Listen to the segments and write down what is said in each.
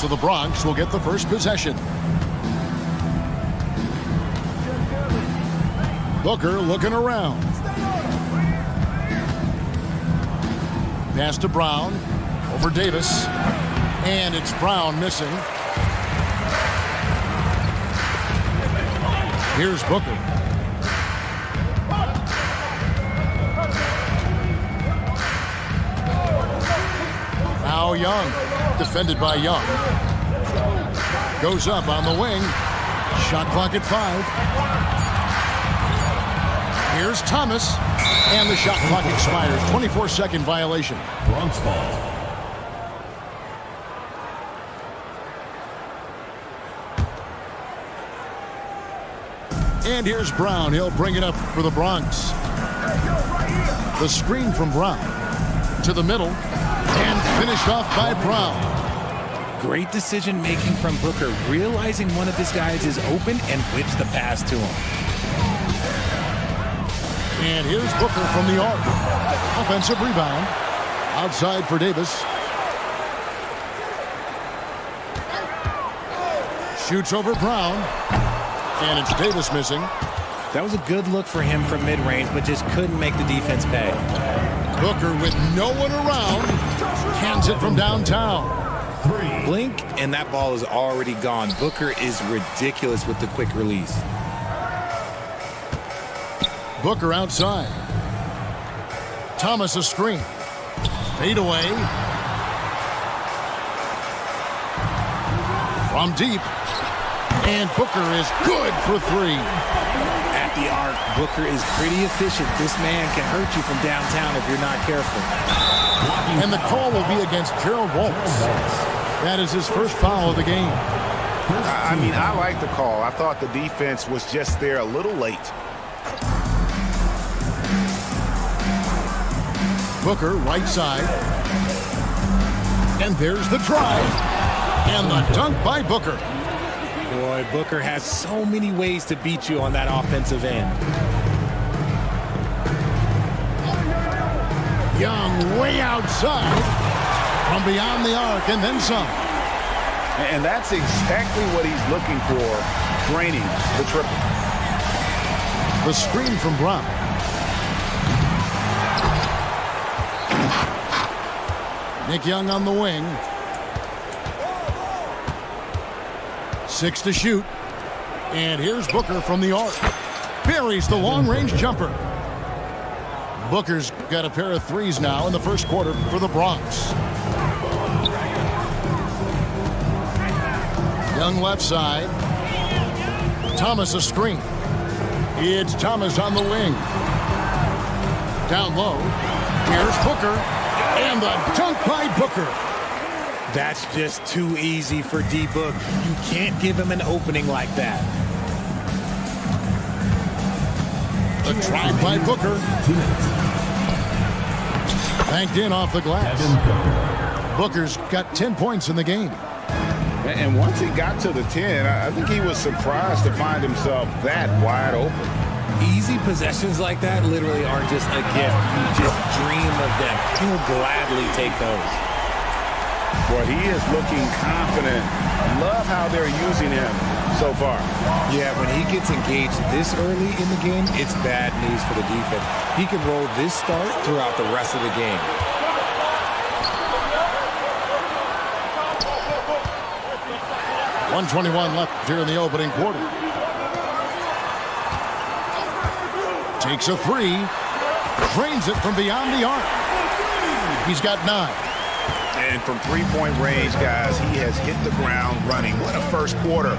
So the Bronx will get the first possession. Booker looking around. Pass to Brown. Over Davis. And it's Brown missing. Here's Booker. Now Young. Defended by Young. Goes up on the wing. Shot clock at 5. Here's Thomas. And the shot clock expires. 24-second violation. Bronx ball. And here's Brown. He'll bring it up for the Bronx. The screen from Brown. To the middle. And finished off by Brown. Great decision making from Booker, realizing one of his guys is open and whips the pass to him. And here's Booker from the arc. Offensive rebound. Outside for Davis. Shoots over Brown. And it's Davis missing. That was a good look for him from mid-range, but just couldn't make the defense pay. Booker with no one around. Hands it from downtown. Blink, and that ball is already gone. Booker is ridiculous with the quick release. Booker outside. Thomas a screen. Fade away. From deep. And Booker is good for 3. At the arc, Booker is pretty efficient. This man can hurt you from downtown if you're not careful. And the call will be against Gerald Waltz. That is his first foul of the game. I mean, I like the call. I thought the defense was just there a little late. Booker, right side. And there's the drive. And the dunk by Booker. Boy, Booker has so many ways to beat you on that offensive end. Young way outside. From beyond the arc and then some. And that's exactly what he's looking for, draining the triple. The screen from Brown. Nick Young on the wing. 6 to shoot. And here's Booker from the arc. Buries the long-range jumper. Booker's got a pair of threes now in the first quarter for the Bronx. Young left side. Thomas a screen. It's Thomas on the wing. Down low. Here's Booker. And the dunk by Booker. That's just too easy for D-Book. You can't give him an opening like that. The drive by Booker. Banked in off the glass. Booker's got 10 points in the game. And once he got to the 10, I think he was surprised to find himself that wide open. Easy possessions like that literally aren't just a gift. You just dream of them. He'll gladly take those. Boy, he is looking confident. Love how they're using him so far. Yeah, when he gets engaged this early in the game, it's bad news for the defense. He can roll this start throughout the rest of the game. .121 left here in the opening quarter. Takes a 3. Drains it from beyond the arc. He's got 9. And from three-point range, guys, he has hit the ground running. What a first quarter.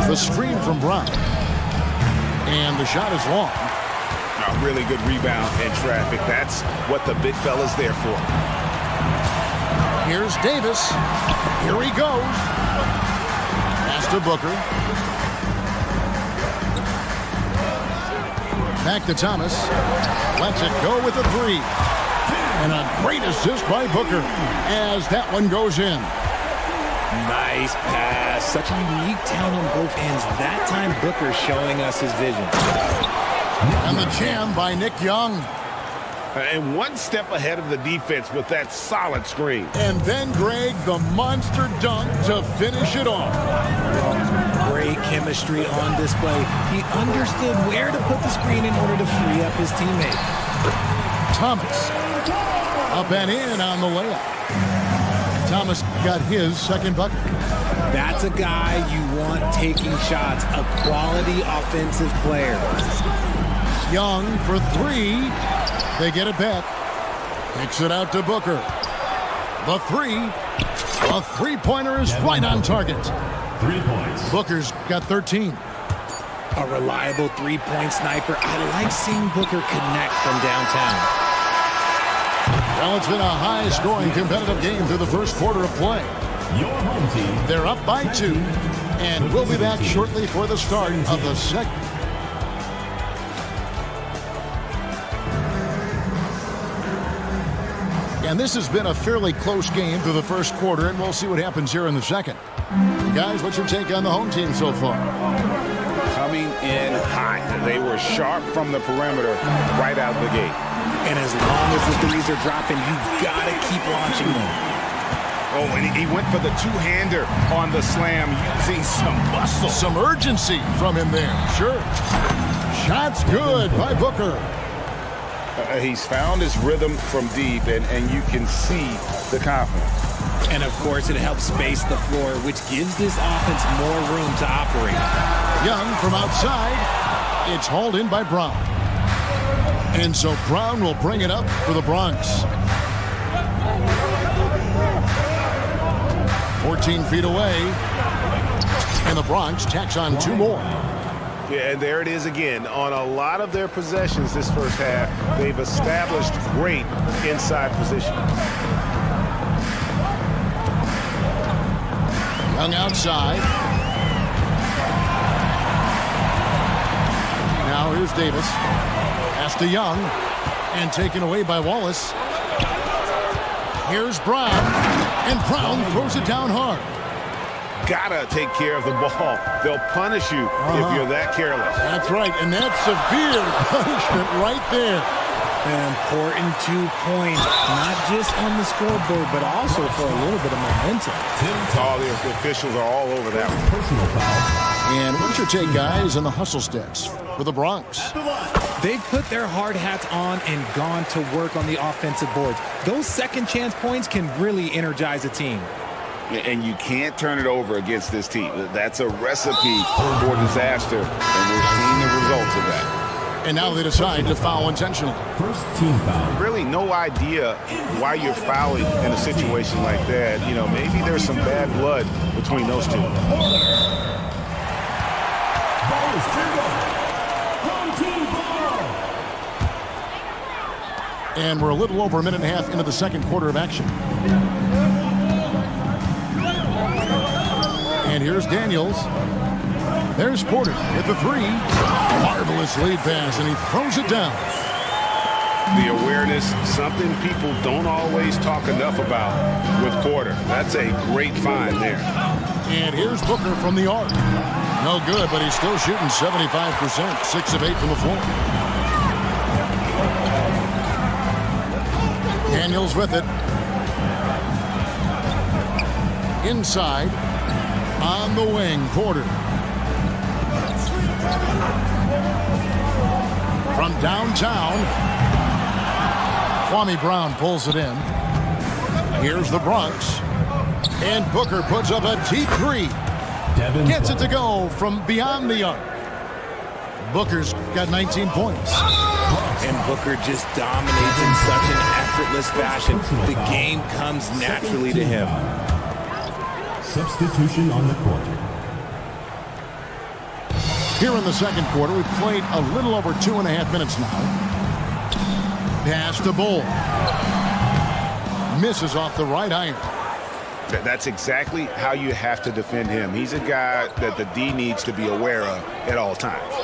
The screen from Brown. And the shot is long. A really good rebound in traffic. That's what the big fella's there for. Here's Davis. Here he goes. Pass to Booker. Back to Thomas. Lets it go with a 3. And a great assist by Booker as that one goes in. Nice pass. Such a unique talent on both ends. That time, Booker showing us his vision. And the jam by Nick Young. And one step ahead of the defense with that solid screen. And then, Greg, the monster dunk to finish it off. Great chemistry on display. He understood where to put the screen in order to free up his teammate. Thomas up and in on the layup. Thomas got his second bucket. That's a guy you want taking shots, a quality offensive player. Young for three. They get it back. Kicks it out to Booker. The three. A three-pointer is right on target. 3 points. Booker's got 13. A reliable three-point sniper. I like seeing Booker connect from downtown. Well, it's been a high-scoring competitive game through the first quarter of play. Your home team. They're up by 2, and we'll be back shortly for the start of the second. And this has been a fairly close game through the first quarter, and we'll see what happens here in the second. Guys, what's your take on the home team so far? Coming in hot. They were sharp from the perimeter right out the gate. And as long as the threes are dropping, you've got to keep launching them. Oh, and he went for the two-hander on the slam using some muscle. Some urgency from him there. Sure. Shots good by Booker. He's found his rhythm from deep, and you can see the confidence. And, of course, it helps space the floor, which gives this offense more room to operate. Young from outside. It's hauled in by Brown. And so Brown will bring it up for the Bronx. 14 feet away. And the Bronx tacks on 2 more. Yeah, and there it is again. On a lot of their possessions this first half, they've established great inside position. Young outside. Now here's Davis. Pass to Young. And taken away by Wallace. Here's Brown. And Brown throws it down hard. Gotta take care of the ball. They'll punish you if you're that careless. That's right, and that's severe punishment right there. An important 2 points, not just on the scoreboard, but also for a little bit of momentum. All the officials are all over that one. Personal foul. And what's your take, guys, on the hustle sticks for the Bronx? They've put their hard hats on and gone to work on the offensive boards. Those second chance points can really energize a team. And you can't turn it over against this team. That's a recipe for disaster, and we're seeing the results of that. And now they decide to foul intentionally. First team foul. Really no idea why you're fouling in a situation like that. You know, maybe there's some bad blood between those two. Ball is turned over. Home team foul. And we're a little over a minute and a half into the second quarter of action. And here's Daniels. There's Porter with the 3. Marvelous lead pass, and he throws it down. The awareness, something people don't always talk enough about with Porter. That's a great find there. And here's Booker from the arc. No good, but he's still shooting 75%, 6 of 8 from the floor. Daniels with it. Inside. On the wing, Porter. From downtown, Kwame Brown pulls it in. Here's the Bronx. And Booker puts up a deep 3. Gets it to go from beyond the arc. Booker's got 19 points. And Booker just dominates in such an effortless fashion. The game comes naturally to him. Substitution on the court. Here in the second quarter, we've played a little over 2.5 minutes now. Pass to Bull. Misses off the right iron. That's exactly how you have to defend him. He's a guy that the D needs to be aware of at all times.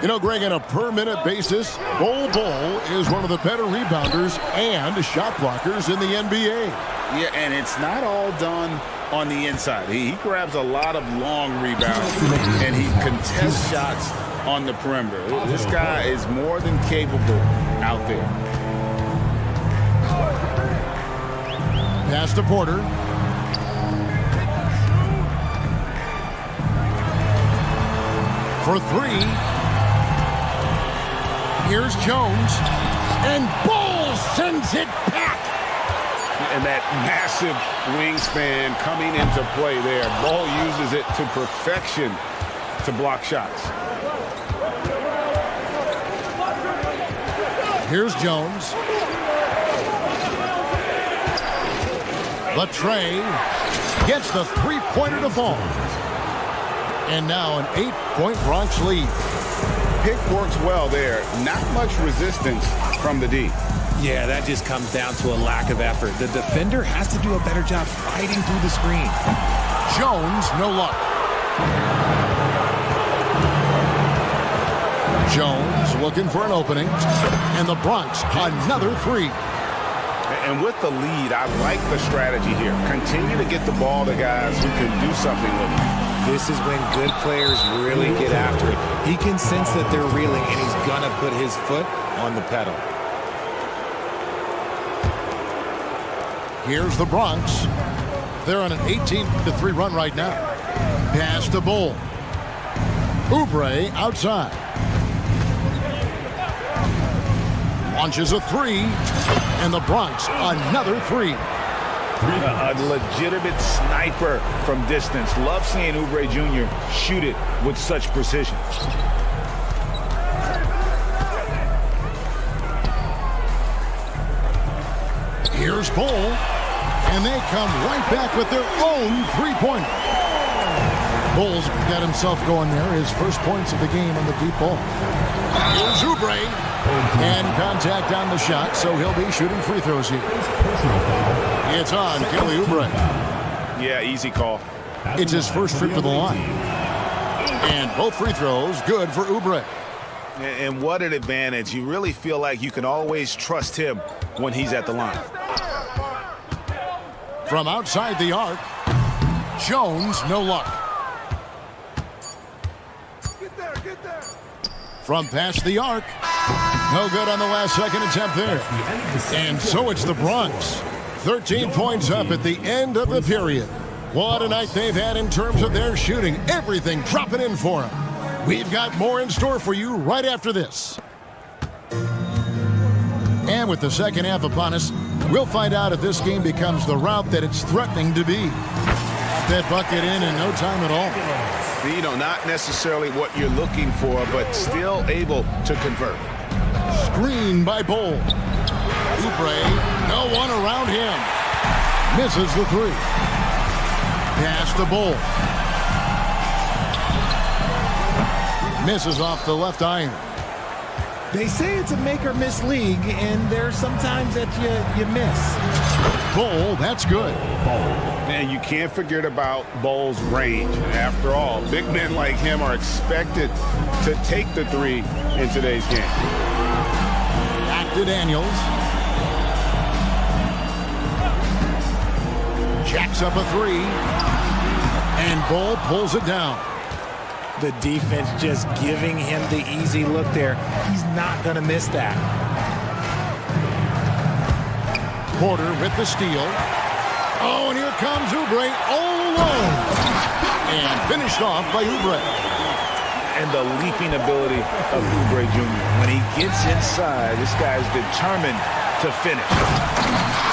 You know, Greg, on a per-minute basis, Bull is one of the better rebounders and shot blockers in the NBA. Yeah, and it's not all done on the inside. He grabs a lot of long rebounds, and he contests shots on the perimeter. This guy is more than capable out there. Pass to Porter. For three. Here's Jones. And Bull sends it back. And that massive wingspan coming into play there. Ball uses it to perfection to block shots. Here's Jones. Latrey gets the three-pointer to fall. And now an 8-point Bronx lead. Pick works well there. Not much resistance from the D. Yeah, that just comes down to a lack of effort. The defender has to do a better job fighting through the screen. Jones, no luck. Jones looking for an opening. And the Bronx, another three. And with the lead, I like the strategy here. Continue to get the ball to guys who can do something with it. This is when good players really get after it. He can sense that they're reeling, and he's going to put his foot on the pedal. Here's the Bronx. They're on an 18-3 run right now. Pass to Bull. Oubre outside. Launches a three. And the Bronx, another three. A legitimate sniper from distance. Love seeing Oubre Jr. shoot it with such precision. Here's Bull. And they come right back with their own three-pointer. Bull's got himself going there. His first points of the game on the deep ball. Here's Oubre. And contact on the shot, so he'll be shooting free throws here. It's on Kelly Oubre. Yeah, easy call. It's his first trip to the line. And both free throws good for Oubre. And what an advantage. You really feel like you can always trust him when he's at the line. From outside the arc, Jones, no luck. Get there. From past the arc, no good on the last second attempt there. And so it's the Bronx. 13 points up at the end of the period. What a night they've had in terms of their shooting. Everything dropping in for them. We've got more in store for you right after this. And with the second half upon us, we'll find out if this game becomes the route that it's threatening to be. That bucket in no time at all. You know, not necessarily what you're looking for, but still able to convert. Screen by Bull. Oubre, no one around him. Misses the three. Pass to Bull. Misses off the left iron. They say it's a make-or-miss league, and there's sometimes that you miss. Bull, that's good. And you can't forget about Bull's range. After all, big men like him are expected to take the three in today's game. Back to Daniels. Jacks up a three. And Bull pulls it down. The defense just giving him the easy look there. He's not going to miss that. Porter with the steal. Oh, and here comes Oubre all alone. And finished off by Oubre. And the leaping ability of Oubre Jr. When he gets inside, this guy's determined to finish.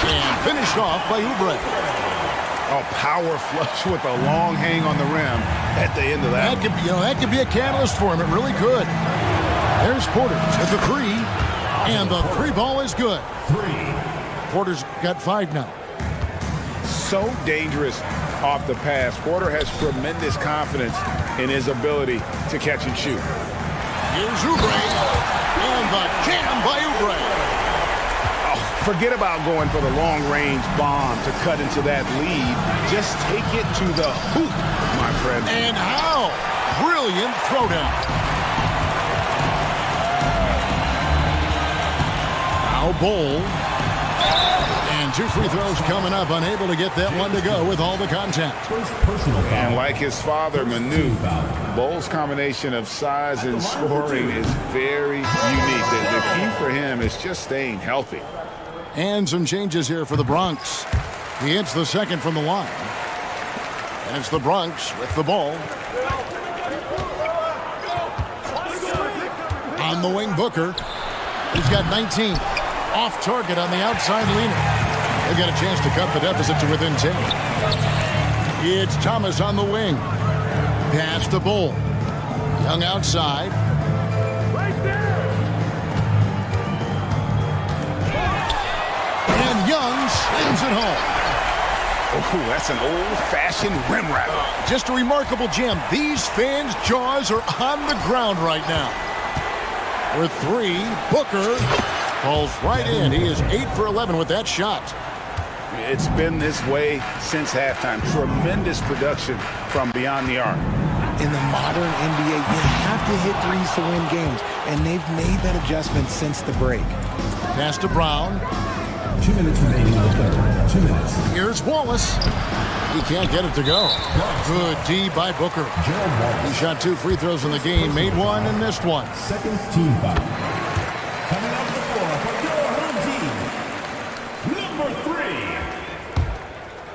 And finished off by Oubre. A power flush with a long hang on the rim at the end of that. That could be a catalyst for him. It really could. There's Porter at the three. And the three ball is good. Porter's got 5 now. So dangerous off the pass. Porter has tremendous confidence in his ability to catch and shoot. Here's Oubre. And the jam by Oubre. Forget about going for the long-range bomb to cut into that lead. Just take it to the hoop, my friend. And how? Brilliant throwdown. Now Bull. And two free throws coming up. Unable to get that one to go with all the contact. First personal foul. And like his father, Manu, Bowles' combination of size and scoring is very unique. The key for him is just staying healthy. And some changes here for the Bronx. He hits the second from the line. And it's the Bronx with the ball. On the wing, Booker. He's got 19. Off target on the outside leaner. They've got a chance to cut the deficit to within 10. It's Thomas on the wing. Pass to Bull. Young outside. And Young slams it home. Oh, that's an old-fashioned rim rattler. Just a remarkable jam. These fans' jaws are on the ground right now. For three, Booker falls right in. He is 8 for 11 with that shot. It's been this way since halftime. Tremendous production from beyond the arc. In the modern NBA, you have to hit threes to win games, and they've made that adjustment since the break. Pass to Brown. 2 minutes remaining in the third. 2 minutes. Here's Wallace. He can't get it to go. Good D by Booker. Gerald Wallace. He shot 2 free throws in the game, made one and missed one. Second team foul. Coming off the floor for your home team, number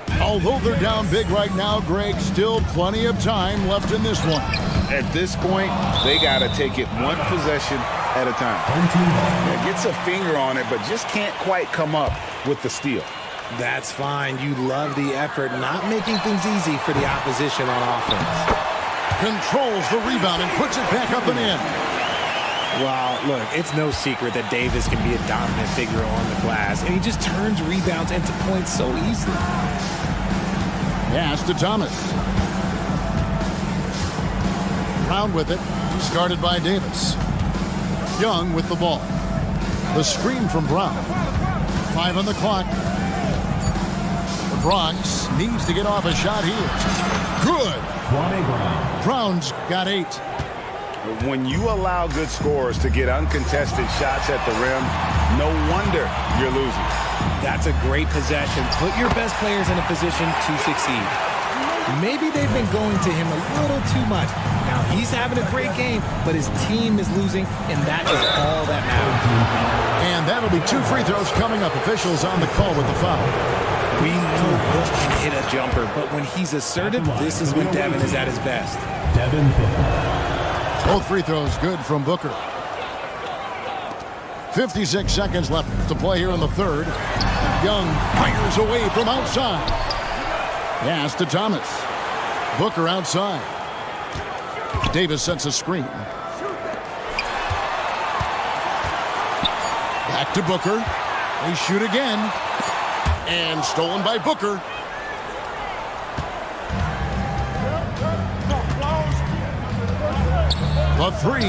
3. Although they're down big right now, Greg, still plenty of time left in this one. At this point, they got to take it one possession at a time. Home team ball. Yeah, gets a finger on it, but just can't quite come up with the steal. That's fine. You love the effort, not making things easy for the opposition on offense. Controls the rebound and puts it back up and in. Well, look, it's no secret that Davis can be a dominant figure on the glass, and he just turns rebounds into points so easily. Pass to Thomas. Brown with it. He's guarded by Davis. Young with the ball. The screen from Brown. 5 on the clock. The Bronx needs to get off a shot here. Good. Kwame Brown. Brown's got 8. When you allow good scorers to get uncontested shots at the rim, no wonder you're losing. That's a great possession. Put your best players in a position to succeed. Maybe they've been going to him a little too much. Now he's having a great game, but his team is losing, and that is all that matters. And that'll be 2 free throws coming up. Officials on the call with the foul. We know Book can hit a jumper, but when he's assertive, this is when Devin is at his best. Devin Booker. Both free throws good from Booker. 56 seconds left to play here in the third. Young fires away from outside. Pass to Thomas. Booker outside. Davis sets a screen. Back to Booker. They shoot again. And stolen by Booker. The 3.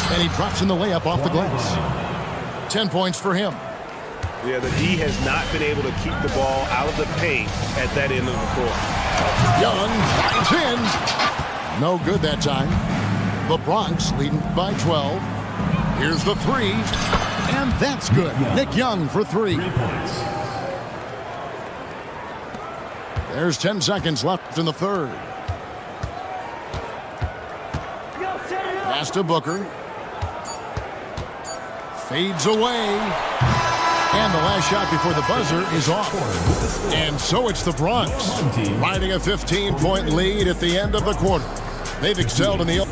And he drops in the layup off the glass. 10 points for him. Yeah, the D has not been able to keep the ball out of the paint at that end of the court. Young finds in. No good that time. The Bronx leading by 12. Here's the 3. And that's good. Nick Young for 3. 3 points. There's 10 seconds left in the third. Pass to Booker. Fades away. And the last shot before the buzzer is off. And so it's the Bronx riding a 15-point lead at the end of the quarter. They've excelled in the...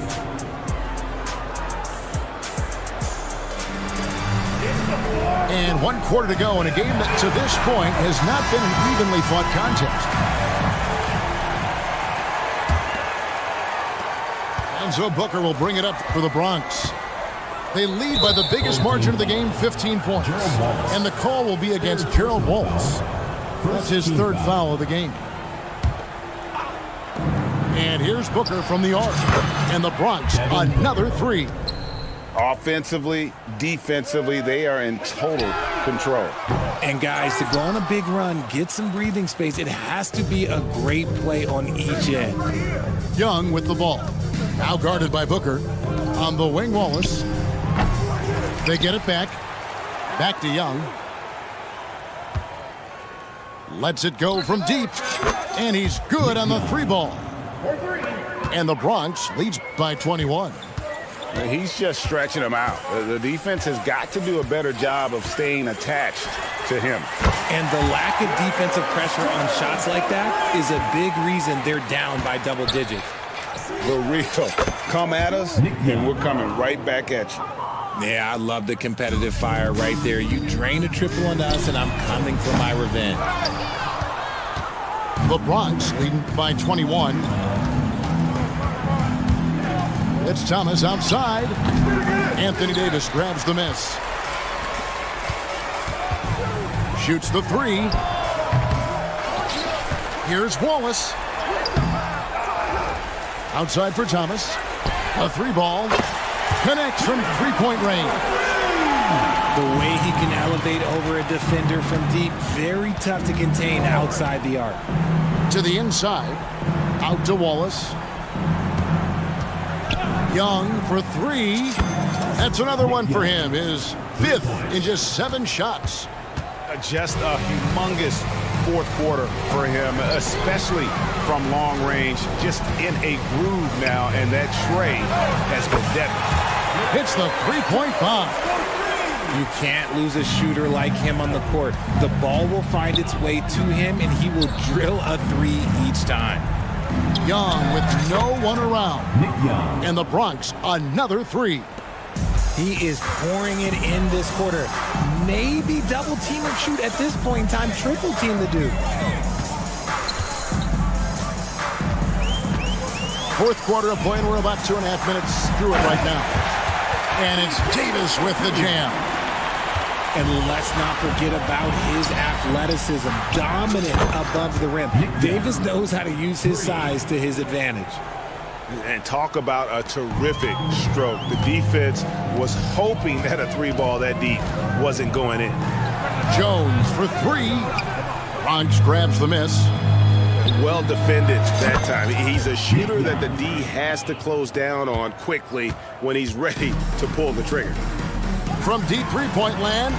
And 1 quarter to go in a game that to this point has not been an evenly fought contest. And so Booker will bring it up for the Bronx. They lead by the biggest margin of the game, 15 points. And the call will be against Gerald Wallace. That's his 3rd foul of the game. And here's Booker from the arc. And the Bronx, another 3. Offensively, defensively, they are in total control. And guys, to go on a big run, get some breathing space, it has to be a great play on each end. Young with the ball. Now guarded by Booker. On the wing, Wallace. They get it back. Back to Young. Lets it go from deep. And he's good on the 3 ball. And the Bronx leads by 21. He's just stretching him out. The defense has got to do a better job of staying attached to him. And the lack of defensive pressure on shots like that is a big reason they're down by double digits. The real come at us, and we're coming right back at you. Yeah, I love the competitive fire right there. You drain a triple on us, and I'm coming for my revenge. The Bronx leading by 21. It's Thomas outside. Anthony Davis grabs the miss. Shoots the 3. Here's Wallace. Outside for Thomas. A 3 ball. Connects from 3-point range. The way he can elevate over a defender from deep, very tough to contain outside the arc. To the inside. Out to Wallace. Young for 3. That's another one for him. His 5th in just 7 shots. Just a humongous 4th quarter for him, especially from long range. Just in a groove now, and that tray has been deadly. Hits the 3-point bomb. You can't lose a shooter like him on the court. The ball will find its way to him, and he will drill a 3 each time. Young with no one around. And the Bronx, another 3. He is pouring it in this quarter. Maybe double team or shoot at this point in time. Triple team the Duke. 4th quarter of play, and we're about 2.5 minutes through it right now. And it's Davis with the jam. And let's not forget about his athleticism. Dominant above the rim. Davis knows how to use his size to his advantage. And talk about a terrific stroke. The defense was hoping that a 3 ball that deep wasn't going in. Jones for 3. Bronx grabs the miss. Well defended that time. He's a shooter that the D has to close down on quickly when he's ready to pull the trigger. From deep 3-point land,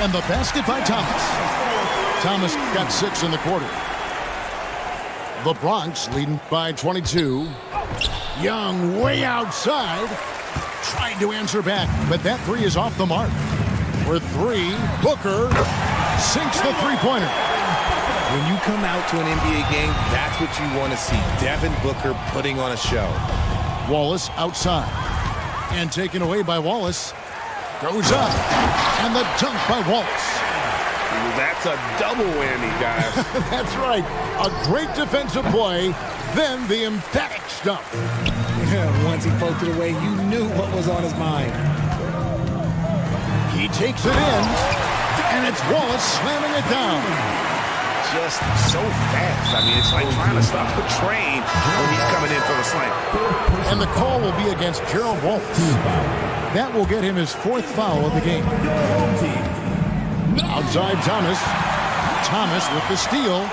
and the basket by Thomas. Thomas got 6 in the quarter. The Bronx leading by 22. Young way outside. Trying to answer back, but that 3 is off the mark. For 3, Booker sinks the 3-pointer. When you come out to an NBA game, that's what you want to see. Devin Booker putting on a show. Wallace outside. And taken away by Wallace. Goes up. And the dunk by Wallace. That's a double whammy, guys. That's right. A great defensive play, then the emphatic stuff. Once he poked it away, you knew what was on his mind. He takes it in, and it's Wallace slamming it down. Just so fast. I mean, it's like trying to stop a train when he's coming in for the slam. And the call will be against Gerald Wallace. That will get him his 4th foul of the game. Outside Thomas. Thomas with the steal.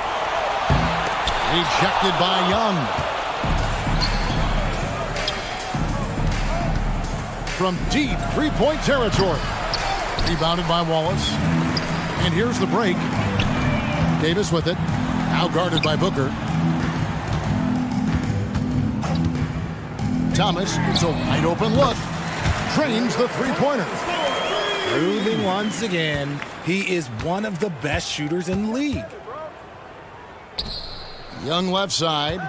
Rejected by Young. From deep 3-point territory. Rebounded by Wallace. And here's the break. Davis with it. Now guarded by Booker. Thomas gets a wide open look. Drains the 3-pointer. Proving once again, he is one of the best shooters in the league. Young left side.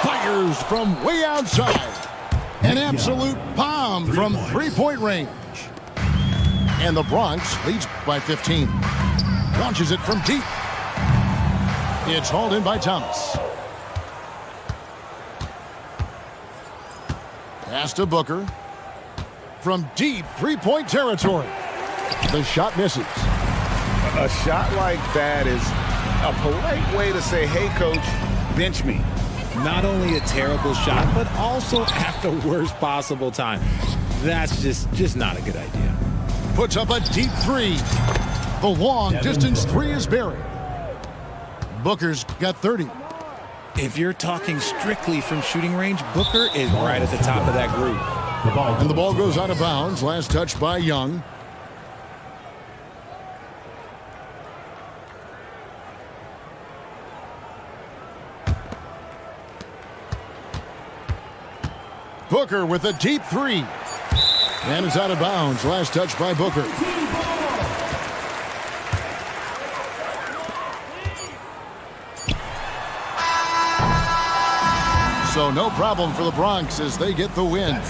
Fires from way outside. An absolute bomb from 3-point range. And the Bronx leads by 15. Launches it from deep. It's hauled in by Thomas. Pass to Booker. From deep 3-point territory. The shot misses. A shot like that is a polite way to say, hey, coach, bench me. Not only a terrible shot, but also at the worst possible time. That's just not a good idea. Puts up a deep 3. The long distance 3 is buried. Booker's got 30. If you're talking strictly from shooting range, Booker is right at the top of that group. And the ball goes out of bounds. Last touch by Young. Booker with a deep three. And it's out of bounds. Last touch by Booker. So no problem for the Bronx as they get the win.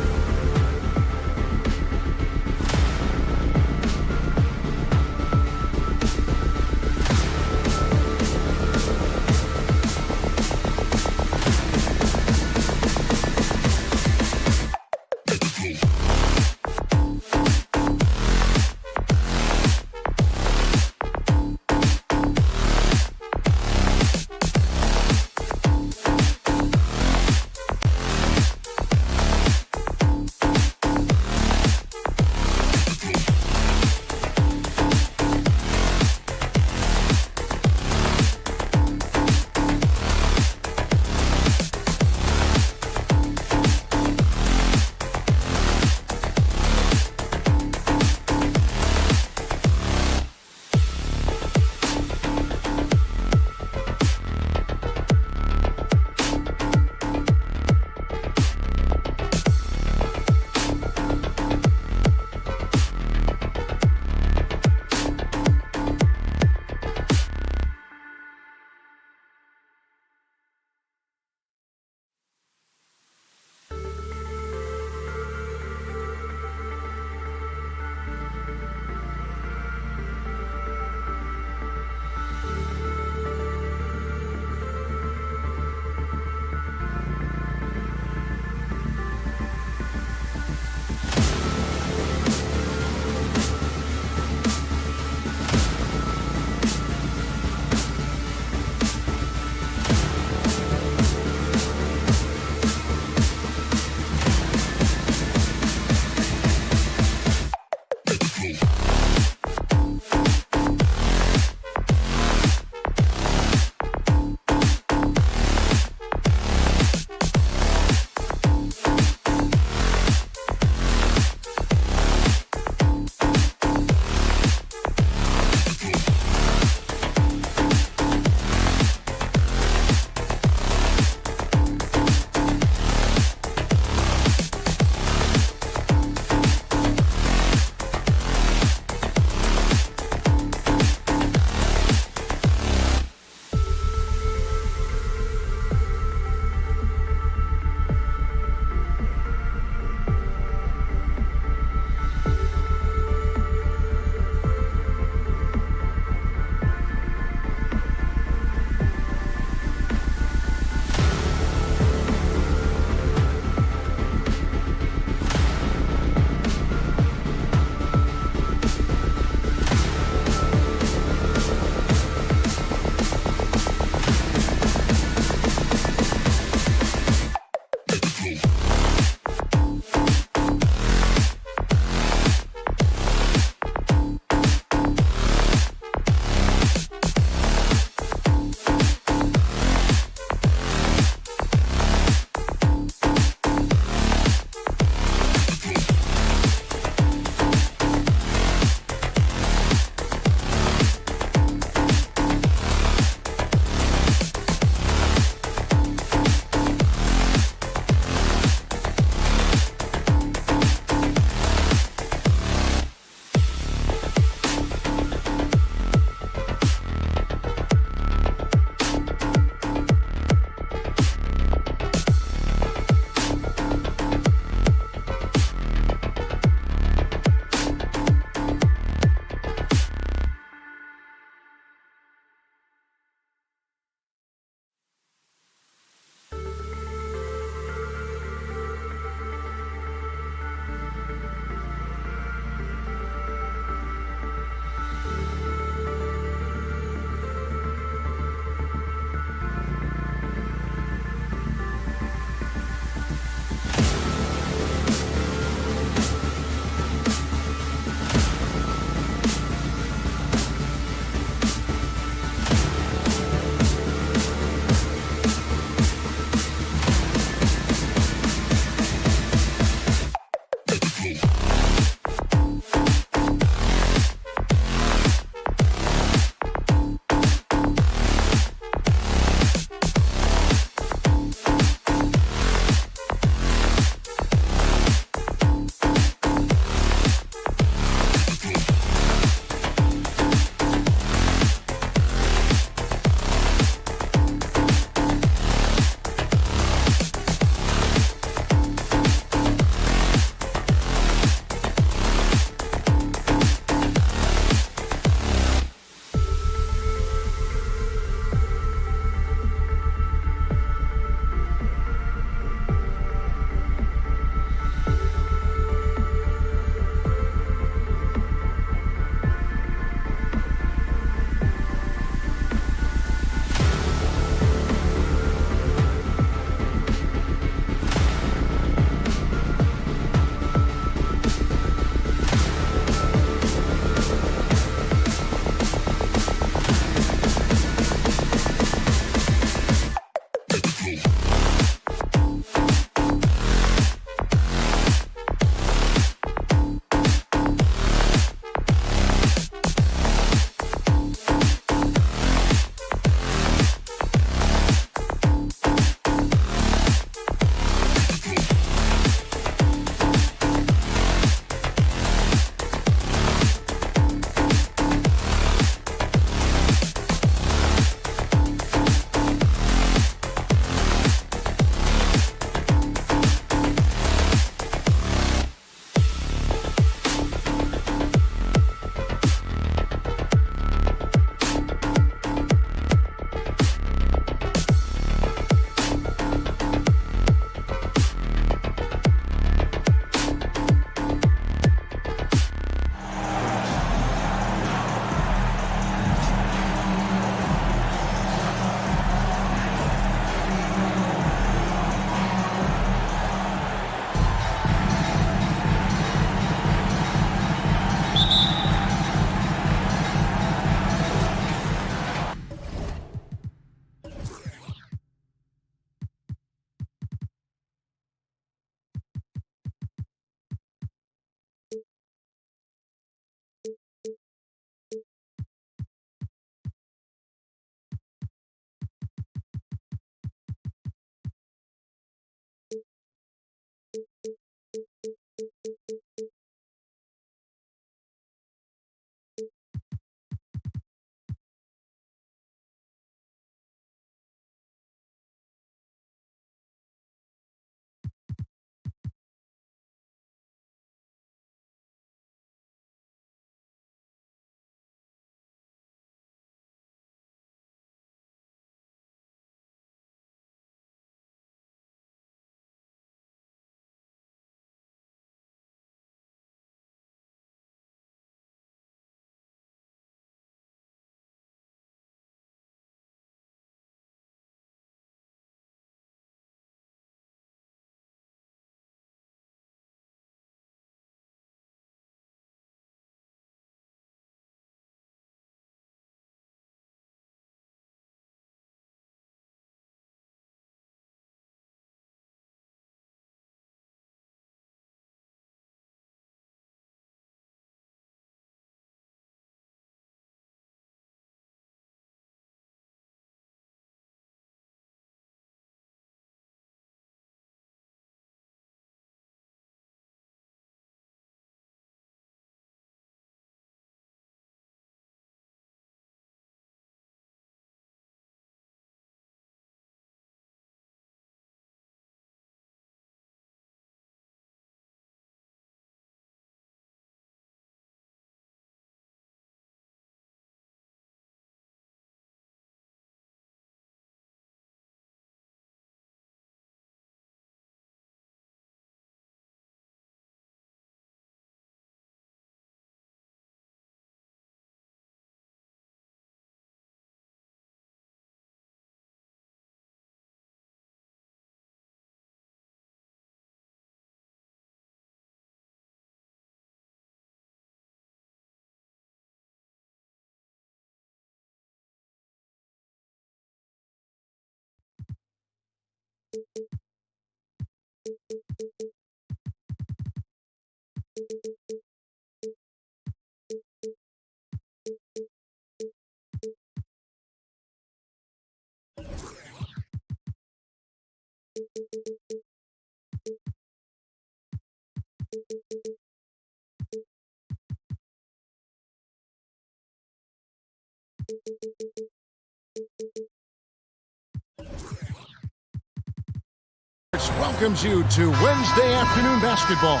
Welcomes you to Wednesday afternoon basketball.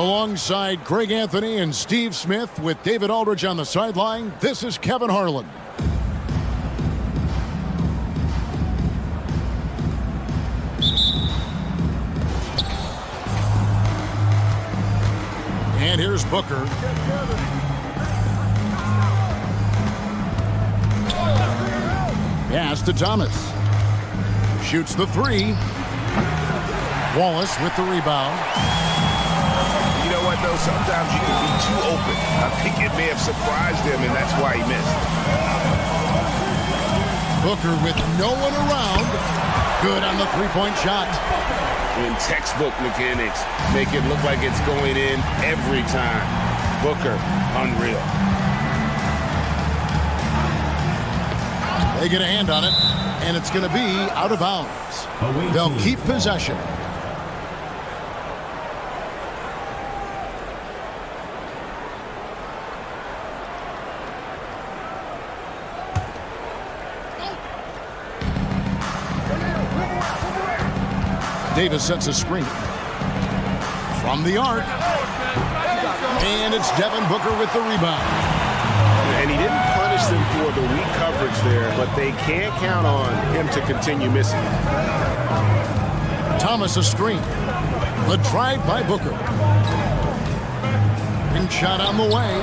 Alongside Craig Anthony and Steve Smith with David Aldridge on the sideline, this is Kevin Harlan. And here's Booker. Pass to Thomas. Shoots the three. Wallace with the rebound. You know what, though? Sometimes you can be too open. I think it may have surprised him, and that's why he missed. Booker with no one around. Good on the three-point shot. When textbook mechanics make it look like it's going in every time. Booker, unreal. They get a hand on it, and it's going to be out of bounds. They'll keep possession. Davis sets a screen from the arc, and it's Devin Booker with the rebound. And he didn't punish them for the weak coverage there, but they can't count on him to continue missing. Thomas a screen. The drive by Booker. And shot on the way.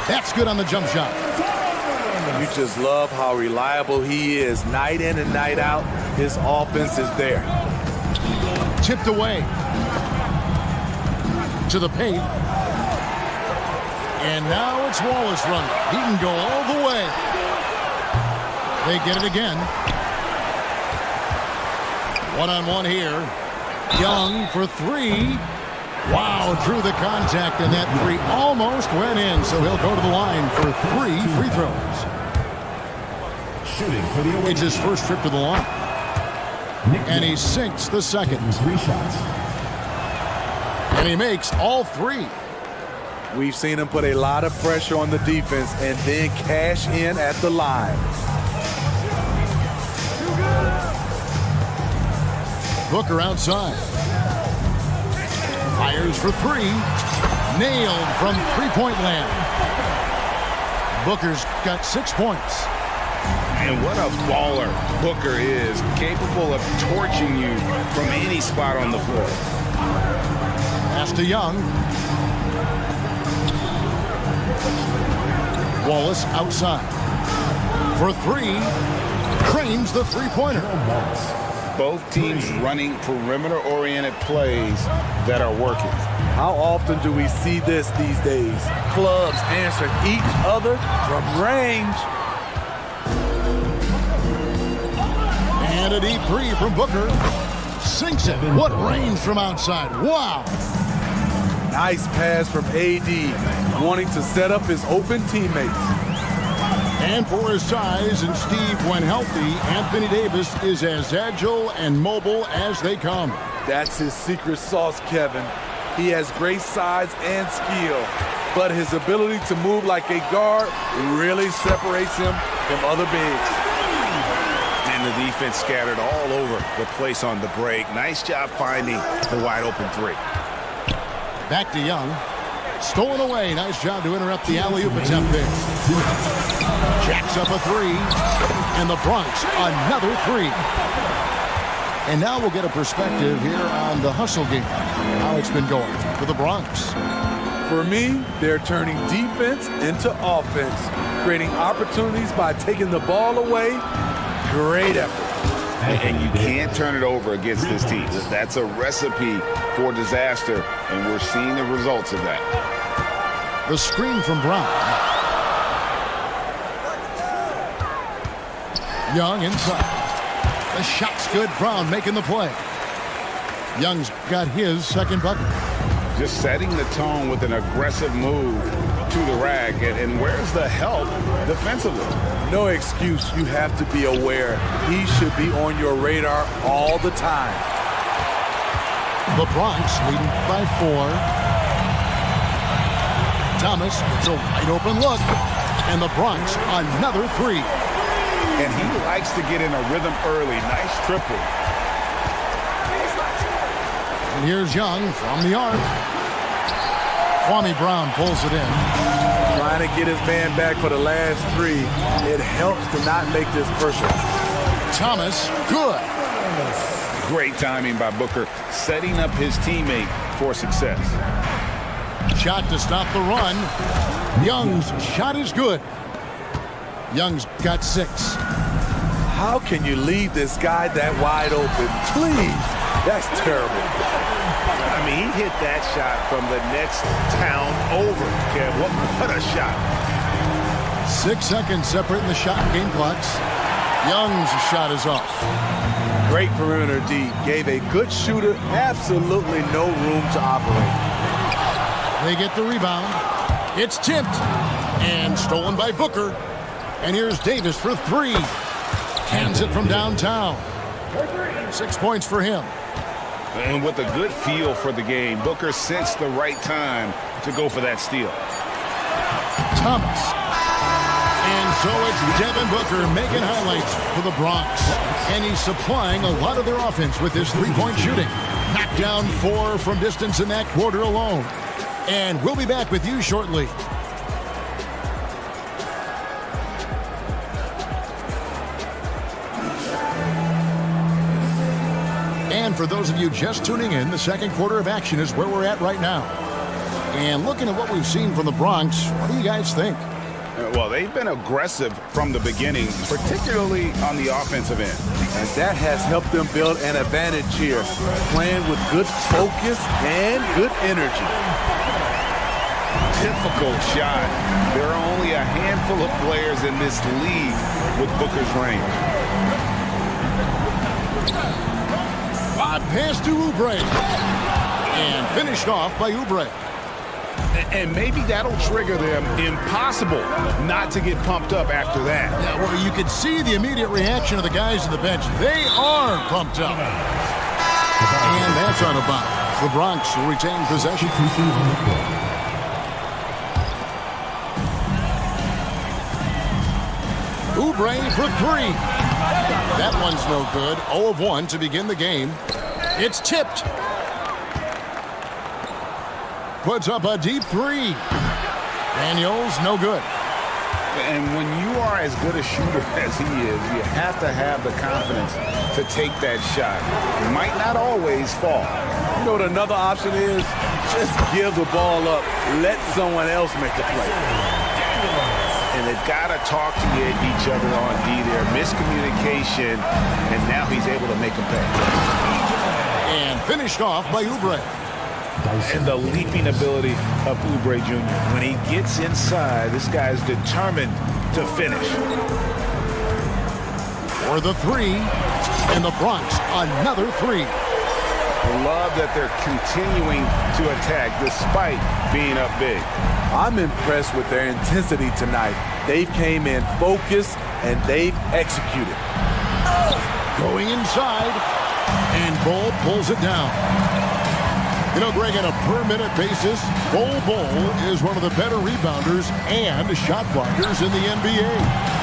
That's good on the jump shot. You just love how reliable he is night in and night out. His offense is there. Tipped away to the paint. And now it's Wallace running. He can go all the way. They get it again. One-on-one here. Young for three. Wow, drew the contact, and that three almost went in. So he'll go to the line for 3 free throws. Shooting for the It's his first trip to the line. And he sinks the second. 3 shots. And he makes all 3. We've seen him put a lot of pressure on the defense and then cash in at the line. Booker outside. Fires for 3. Nailed from three-point land. Booker's got 6 points. And what a baller Booker is, capable of torching you from any spot on the floor. Pass to Young. Wallace outside. For 3. Cranes the three-pointer. Both teams running perimeter-oriented plays that are working. How often do we see this these days? Clubs answering each other from range. And a deep 3 from Booker. Sinks it. What range from outside. Wow. Nice pass from AD, wanting to set up his open teammates. And for his size, and Steve, when healthy, Anthony Davis is as agile and mobile as they come. That's his secret sauce, Kevin. He has great size and skill, but his ability to move like a guard really separates him from other bigs. And the defense scattered all over the place on the break. Nice job finding the wide open 3. Back to Young. Stolen away. Nice job to interrupt the alley-oop attempt there. Jacks up a 3. And the Bronx, another 3. And now we'll get a perspective here on the hustle game. How it's been going for the Bronx. For me, they're turning defense into offense, creating opportunities by taking the ball away. Great effort. And you can't turn it over against this team. That's a recipe for disaster, and we're seeing the results of that. The screen from Brown. Young inside. The shot's good. Brown making the play. Young's got his second bucket. Just setting the tone with an aggressive move to the rack. And where's the help defensively? No excuse. You have to be aware. He should be on your radar all the time. The Bronx leading by 4. Thomas gets a wide open look. And the Bronx another 3. And he likes to get in a rhythm early. Nice triple. And here's Young from the arc. Kwame Brown pulls it in. Trying to get his man back for the last 3. It helps to not make this personal. Thomas, good. Great timing by Booker, setting up his teammate for success. Shot to stop the run. Young's shot is good. Young's got 6. How can you leave this guy that wide open? Please. That's terrible. I mean, he hit that shot from the next town over. Kev, what a shot. 6 seconds separating the shot and game clocks. Young's shot is off. Great perimeter D. Gave a good shooter absolutely no room to operate. They get the rebound. It's tipped and stolen by Booker. And here's Davis for 3. Hands it from downtown. 6 points for him. And with a good feel for the game, Booker sensed the right time to go for that steal. Thomas. And so it's Devin Booker making highlights for the Bronx. And he's supplying a lot of their offense with his three-point shooting. Knocked down 4 from distance in that quarter alone. And we'll be back with you shortly. And for those of you just tuning in, the second quarter of action is where we're at right now. And looking at what we've seen from the Bronx, what do you guys think? Well, they've been aggressive from the beginning, particularly on the offensive end. And that has helped them build an advantage here, playing with good focus and good energy. Difficult shot. There are only a handful of players in this league with Booker's range. Pass to Oubre. And finished off by Oubre. And maybe that'll trigger them. Impossible not to get pumped up after that. Yeah, well, you could see the immediate reaction of the guys on the bench. They are pumped up. And that's out of bounds. The Bronx will retain possession. Oubre for 3. That one's no good. 0 of 1 to begin the game. It's tipped. Puts up a deep 3. Daniels, no good. And when you are as good a shooter as he is, you have to have the confidence to take that shot. It might not always fall. You know what another option is? Just give the ball up. Let someone else make the play. And they've got to talk to each other on D there. Miscommunication, and now he's able to make a pay. And finished off by Oubre. And the leaping ability of Oubre Jr. When he gets inside, this guy's determined to finish. For the 3. And the Bronx, another 3. Love that they're continuing to attack despite being up big. I'm impressed with their intensity tonight. They came in focused and they've executed. Going inside, and Bull pulls it down. You know, Greg, on a per-minute basis, Bull is one of the better rebounders and shot blockers in the NBA.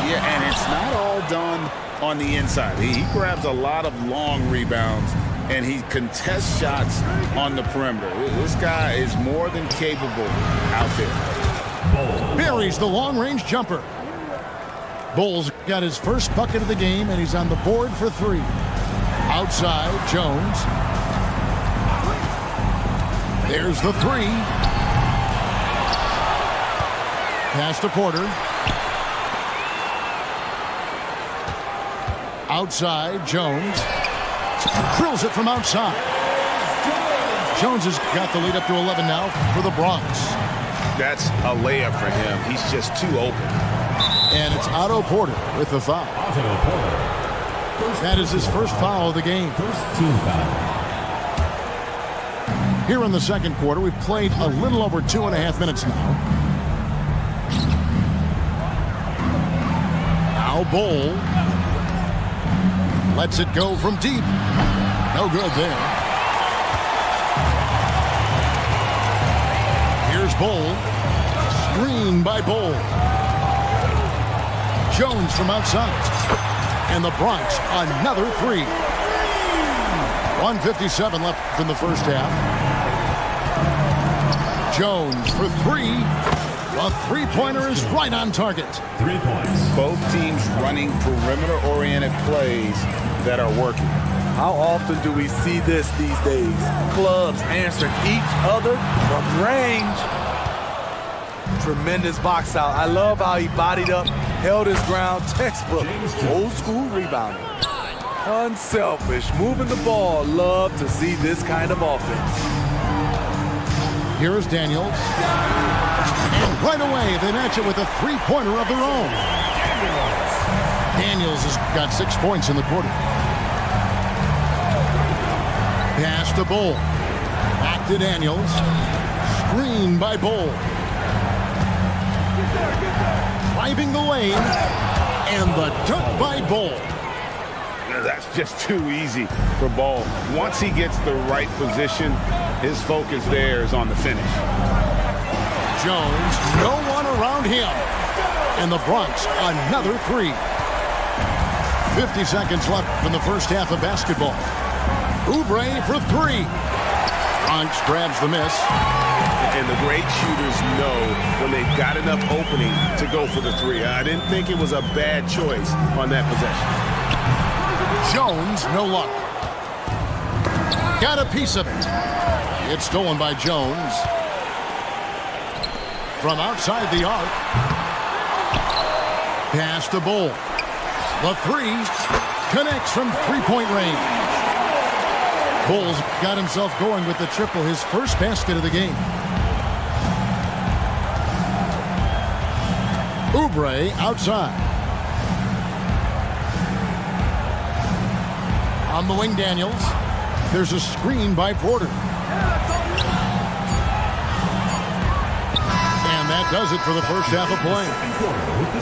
Yeah, and it's not all done on the inside. He grabs a lot of long rebounds, and he contests shots on the perimeter. This guy is more than capable out there. Buries the long-range jumper. Bull's got his first bucket of the game, and he's on the board for 3. Outside, Jones. There's the 3. Pass to Porter. Outside, Jones. Drills it from outside. Jones has got the lead up to 11 now for the Bronx. That's a layup for him. He's just too open. And it's Otto Porter with the foul. That is his first foul of the game. First team foul. Here in the second quarter, we've played a little over 2.5 minutes now. Now Bull lets it go from deep. No good there. Here's Bull. Screen by Bull. Jones from outside. And the Bronx, another three. 1:57 left in the first half. Jones for three. The three-pointer is right on target. 3 points. Both teams running perimeter-oriented plays that are working. How often do we see this these days? Clubs answering each other from range. Tremendous box out. I love how he bodied up, held his ground, textbook, old school rebounding. Unselfish, moving the ball. Love to see this kind of offense. Here is Daniels. And right away, they match it with a three-pointer of their own. Daniels has got 6 points in the quarter. Pass to Bull. Back to Daniels. Screen by Bull. Driving the lane. And the dunk by Bull. That's just too easy for Ball. Once he gets the right position, his focus there is on the finish. Jones, no one around him. And the Bronx, another three. 50 seconds left in the first half of basketball. Oubre for three. Bronx grabs the miss. And the great shooters know when they've got enough opening to go for the three. I didn't think it was a bad choice on that possession. Jones, no luck. Got a piece of it. It's stolen by Jones. From outside the arc. Pass to Bull. The three connects from three-point range. Bull's got himself going with the triple, his first basket of the game. Oubre outside. On the wing, Daniels. There's a screen by Porter. And that does it for the first half of play.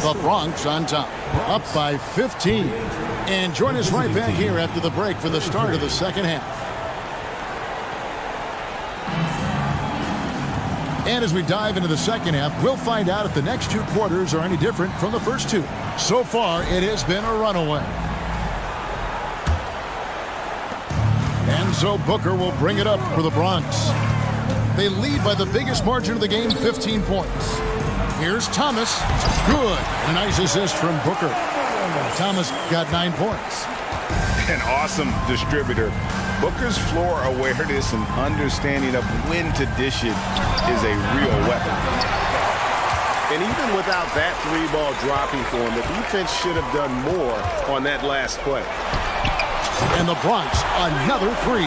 The Bronx on top, up by 15. And join us right back here after the break for the start of the second half. And as we dive into the second half, we'll find out if the next two quarters are any different from the first two. So far, it has been a runaway. And so Booker will bring it up for the Bronx. They lead by the biggest margin of the game, 15 points. Here's Thomas. Good. A nice assist from Booker. Thomas got 9 points. An awesome distributor. Booker's floor awareness and understanding of when to dish it is a real weapon. And even without that three ball dropping for him, the defense should have done more on that last play. And the Bronx, another three.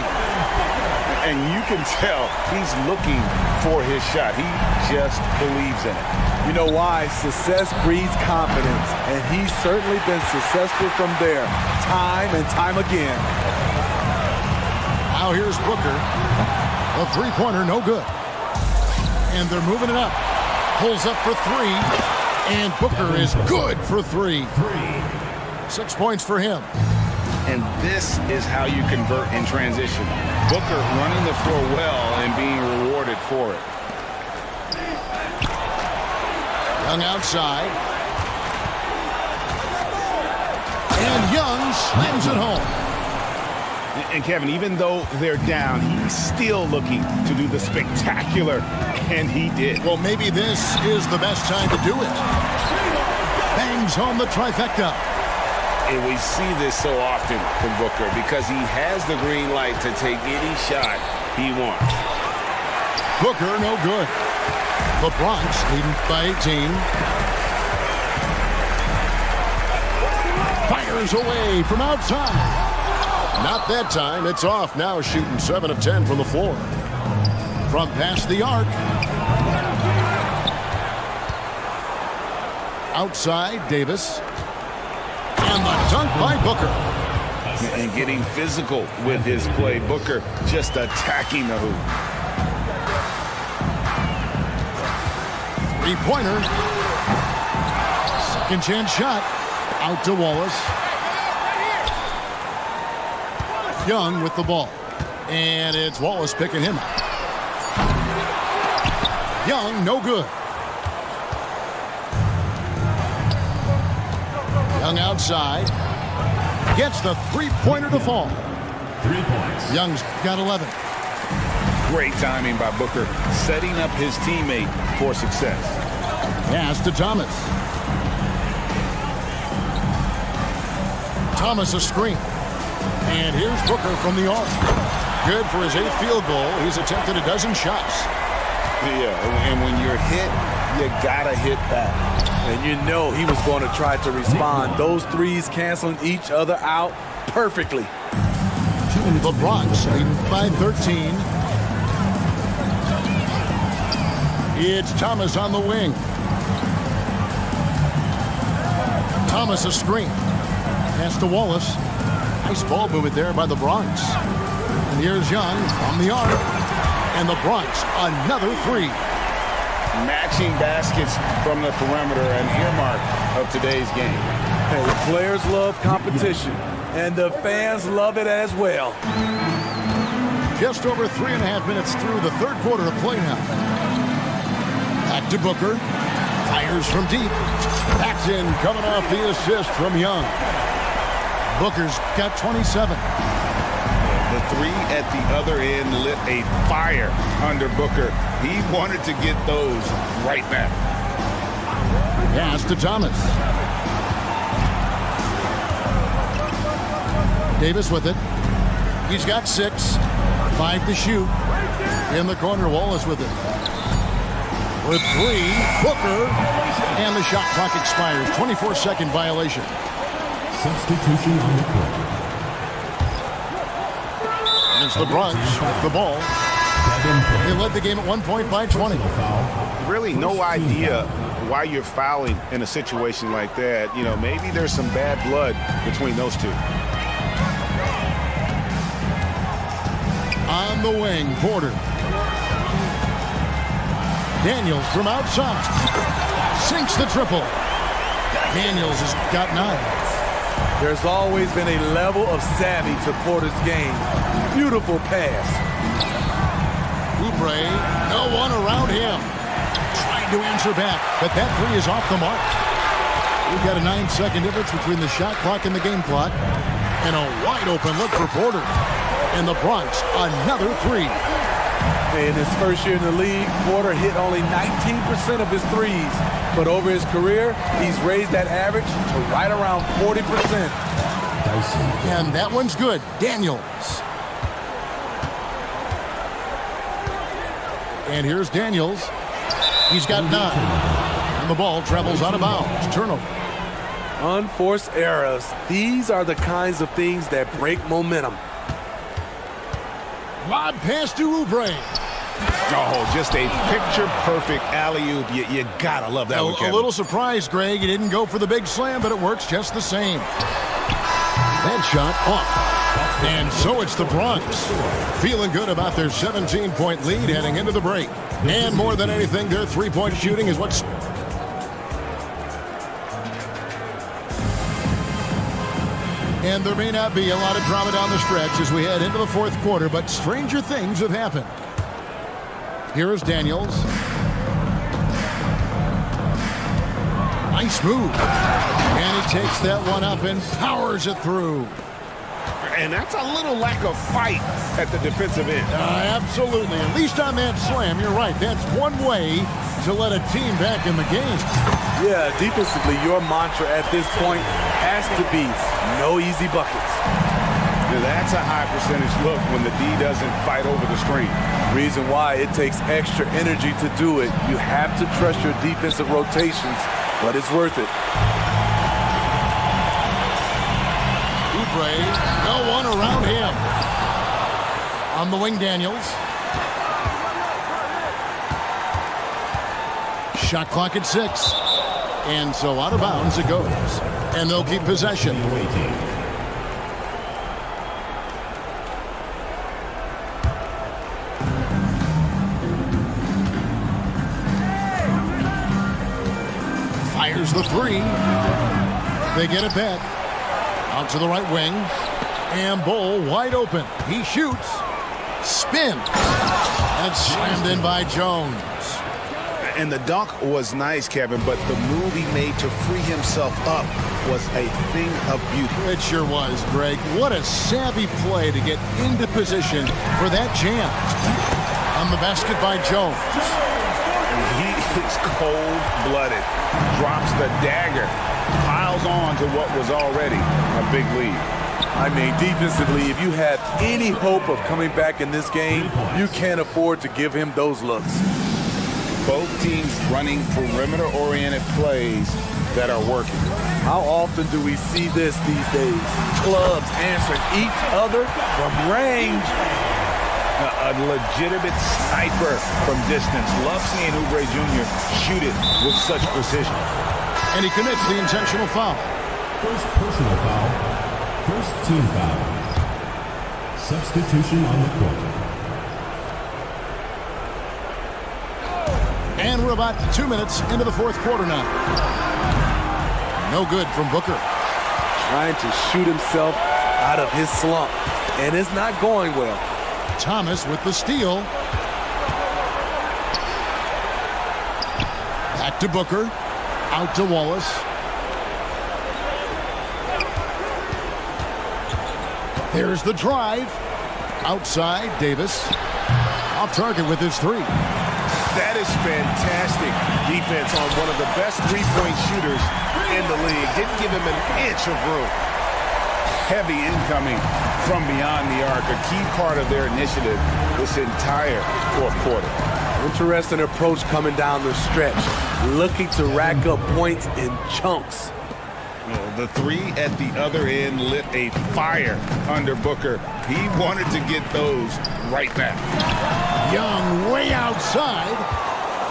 And you can tell he's looking for his shot. He just believes in it. You know why? Success breeds confidence, and he's certainly been successful from there, time and time again. Now here's Booker. A three-pointer, no good. And they're moving it up. Pulls up for three. And Booker is good for three. 6 points for him. And this is how you convert in transition. Booker running the floor well and being rewarded for it. Young outside. And Young slams it home. And Kevin, even though they're down, he's still looking to do the spectacular, and he did. Well, maybe this is the best time to do it. Bangs home the trifecta. And we see this so often from Booker because he has the green light to take any shot he wants. Booker, no good. The Bronx leading by 18. Fires away from outside. Not that time. It's off now, shooting 7 of 10 from the floor. From past the arc. Outside, Davis. And the dunk by Booker. and getting physical with his play. Booker just attacking the hoop. Three-pointer. Second chance shot. Out to Wallace. Young with the ball. And it's Wallace picking him up. Young, no good. Young outside. Gets the three-pointer to fall. 3 points. Young's got 11. Great timing by Booker, setting up his teammate for success. Pass to Thomas. Thomas a screen. And here's Booker from the arc. Good for his 8th field goal. He's attempted a dozen shots. Yeah, and when you're hit, you gotta hit back. And you know he was going to try to respond. Those threes canceling each other out perfectly. The Bronx leading by 13. It's Thomas on the wing. Thomas a screen. Pass to Wallace. Nice ball movement there by the Bronx. And here's Young from the arc. And the Bronx, another three. Matching baskets from the perimeter, an earmark of today's game. Hey, the players love competition, and the fans love it as well. Just over 3.5 minutes through the third quarter of play now. Back to Booker. Fires from deep. Backs in, coming off the assist from Young. Booker's got 27. The three at the other end lit a fire under Booker. He wanted to get those right back. Pass to Thomas. Davis with it. He's got 6. 5 to shoot. In the corner, Wallace with it. With 3, Booker. And the shot clock expires. 24-second violation. Substitution on the court. And it's the Bronx with the ball. They led the game at 1 point by 20. Really no idea why you're fouling in a situation like that. You know, maybe there's some bad blood between those two. On the wing, Porter. Daniels from outside. Sinks the triple. Daniels has got 9. There's always been a level of savvy to Porter's game. Beautiful pass. Oubre, no one around him. Trying to answer back, but that three is off the mark. We've got a 9-second difference between the shot clock and the game clock. And a wide open look for Porter. And the Bronx, another three. In his first year in the league, Porter hit only 19% of his threes. But over his career, he's raised that average to right around 40%. And that one's good. Daniels. And here's Daniels. He's got 9. And the ball travels out of bounds. Turnover. Unforced errors. These are the kinds of things that break momentum. Lob pass to Oubre. Oh, just a picture-perfect alley-oop. You gotta love that one, Kevin. A little surprised, Greg. He didn't go for the big slam, but it works just the same. That shot off. And so it's the Bronx. Feeling good about their 17-point lead heading into the break. And more than anything, their three-point shooting is what's... And there may not be a lot of drama down the stretch as we head into the fourth quarter, but stranger things have happened. Here is Daniels. Nice move. And he takes that one up and powers it through. And that's a little lack of fight at the defensive end. Absolutely. At least on that slam, you're right. That's one way to let a team back in the game. Yeah, defensively, your mantra at this point has to be no easy buckets. Now, that's a high percentage look when the D doesn't fight over the screen. Reason why it takes extra energy to do it. You have to trust your defensive rotations, but it's worth it. Oubre, no one around him. On the wing, Daniels. Shot clock at 6. And so out of bounds it goes. And they'll keep possession. Fires the three. They get it back. Out to the right wing. And Bull wide open. He shoots. Spins. And slammed in by Jones. And the dunk was nice, Kevin, but the move he made to free himself up was a thing of beauty. It sure was, Greg. What a savvy play to get into position for that jam. On the basket by Jones. He is cold-blooded. Drops the dagger. Piles on to what was already a big lead. I mean, defensively, if you have any hope of coming back in this game, you can't afford to give him those looks. Both teams running perimeter-oriented plays that are working. How often do we see this these days? Clubs answering each other from range. A legitimate sniper from distance. Love seeing Oubre Jr. shoot it with such precision. And he commits the intentional foul. First personal foul. First team foul. Substitution on the court. And we're about 2 minutes into the fourth quarter now. No good from Booker. Trying to shoot himself out of his slump. And it's not going well. Thomas with the steal. Back to Booker. Out to Wallace. There's the drive. Outside, Davis. Off target with his three. That is fantastic defense on one of the best three-point shooters in the league. Didn't give him an inch of room. Heavy incoming from beyond the arc, a key part of their initiative this entire fourth quarter. Interesting approach coming down the stretch. Looking to rack up points in chunks. The three at the other end lit a fire under Booker. He wanted to get those right back. Young way outside.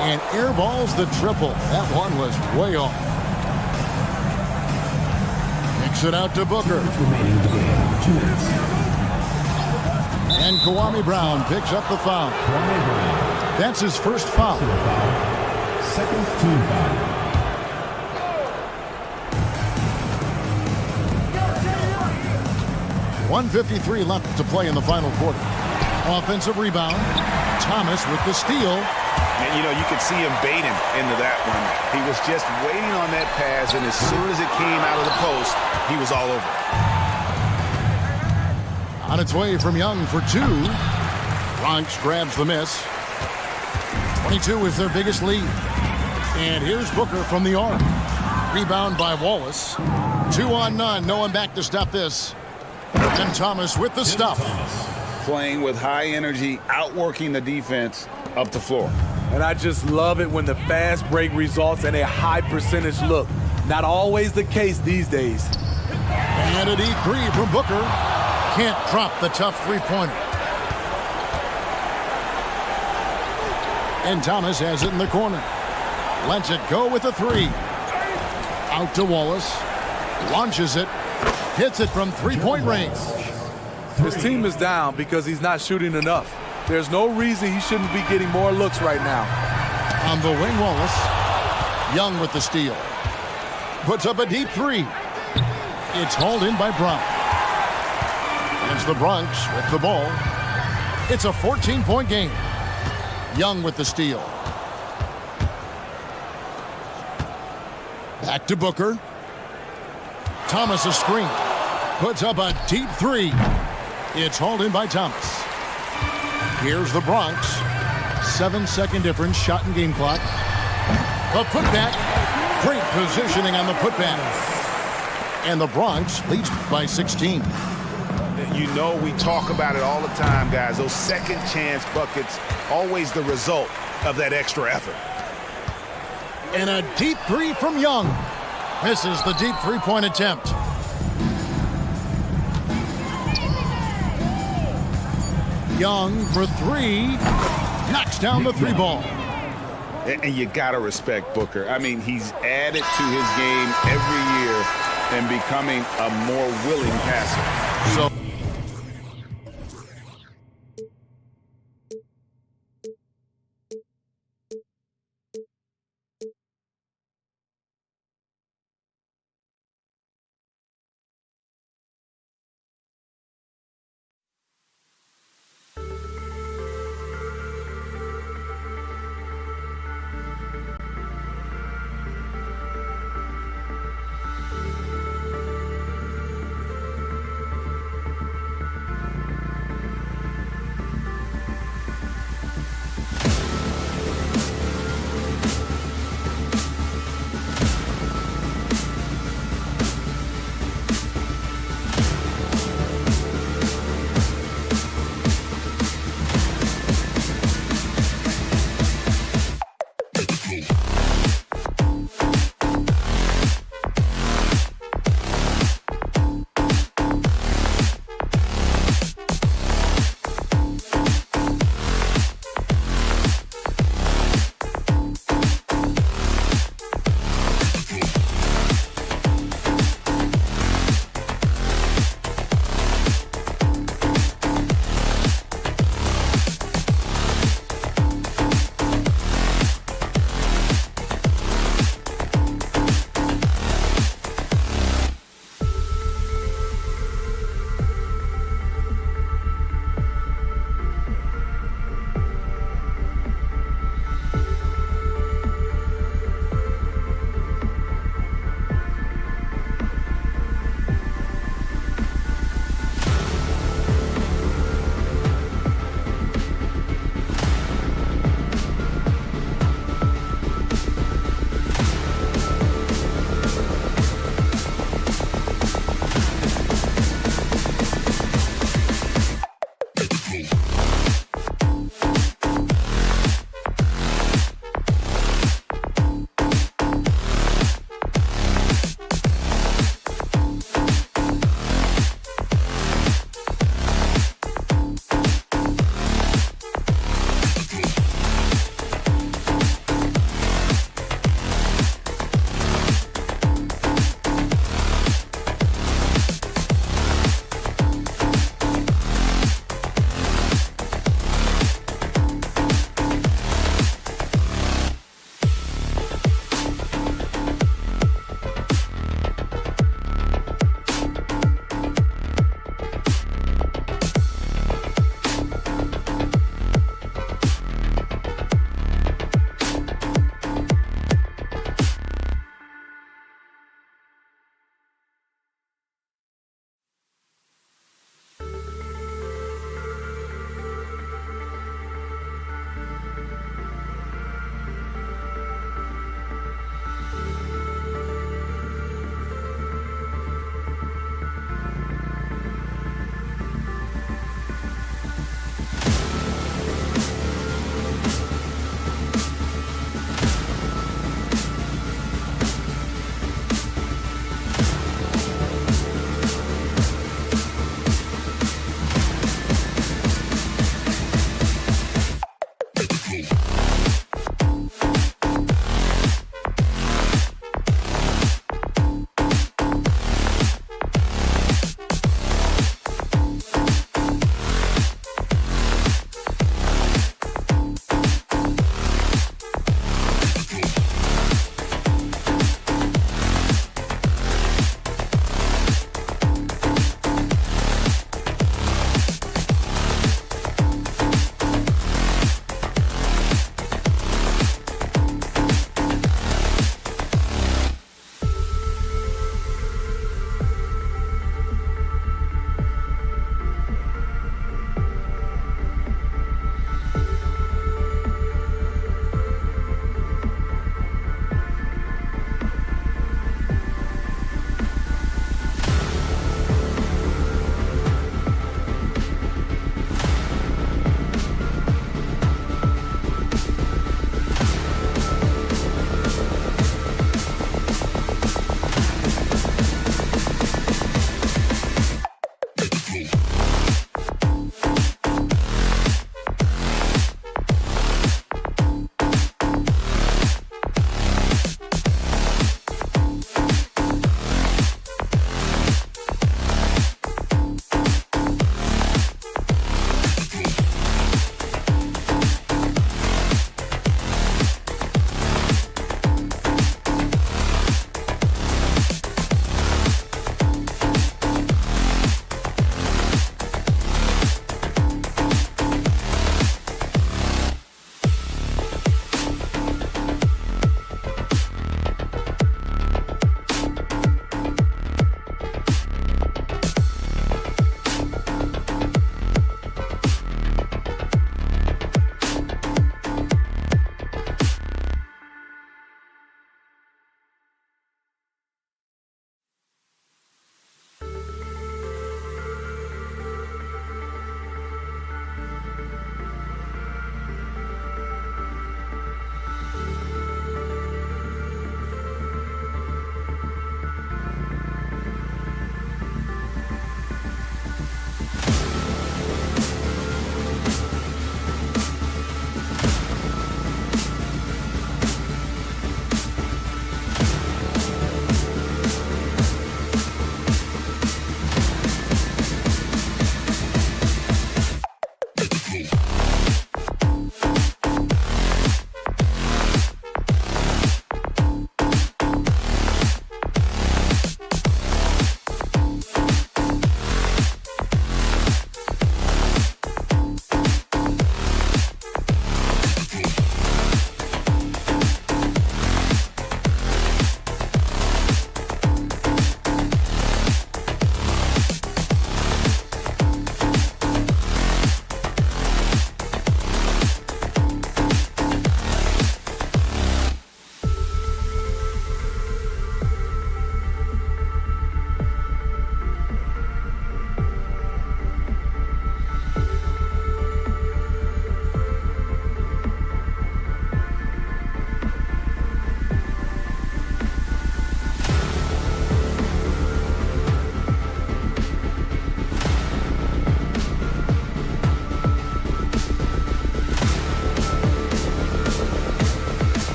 And airballs the triple. That one was way off. Kicks it out to Booker. Remaining in the game, 2 minutes. And Kwame Brown picks up the foul. Kwame Brown. That's his first foul. Foul. Second team foul. 1:53 left to play in the final quarter. Offensive rebound. Thomas with the steal. And, you know, you could see him baiting into that one. He was just waiting on that pass, and as soon as it came out of the post, he was all over. On its way from Young for two. Bronx grabs the miss. 22 is their biggest lead. And here's Booker from the arc. Rebound by Wallace. 2 on none. No one back to stop this. And Thomas with the stuff. Playing with high energy, outworking the defense up the floor. And I just love it when the fast break results in a high percentage look. Not always the case these days. And a deep three from Booker. Can't drop the tough three-pointer. And Thomas has it in the corner. Lets it go with a three. Out to Wallace. Launches it. Hits it from three-point range. His team is down because he's not shooting enough. There's no reason he shouldn't be getting more looks right now. On the wing, Wallace. Young with the steal. Puts up a deep three. It's hauled in by Brown. It's the Bronx with the ball. It's a 14-point game. Young with the steal. Back to Booker. Thomas a screen. Puts up a deep three. It's hauled in by Thomas. Here's the Bronx. 7-second difference, shot and game clock. A putback. Great positioning on the putback. And the Bronx leads by 16. You know, we talk about it all the time, guys. Those second chance buckets, always the result of that extra effort. And a deep three from Young. Misses the deep three-point attempt. Young for three. Knocks down the three ball. And you got to respect Booker. I mean, he's added to his game every year and becoming a more willing passer. So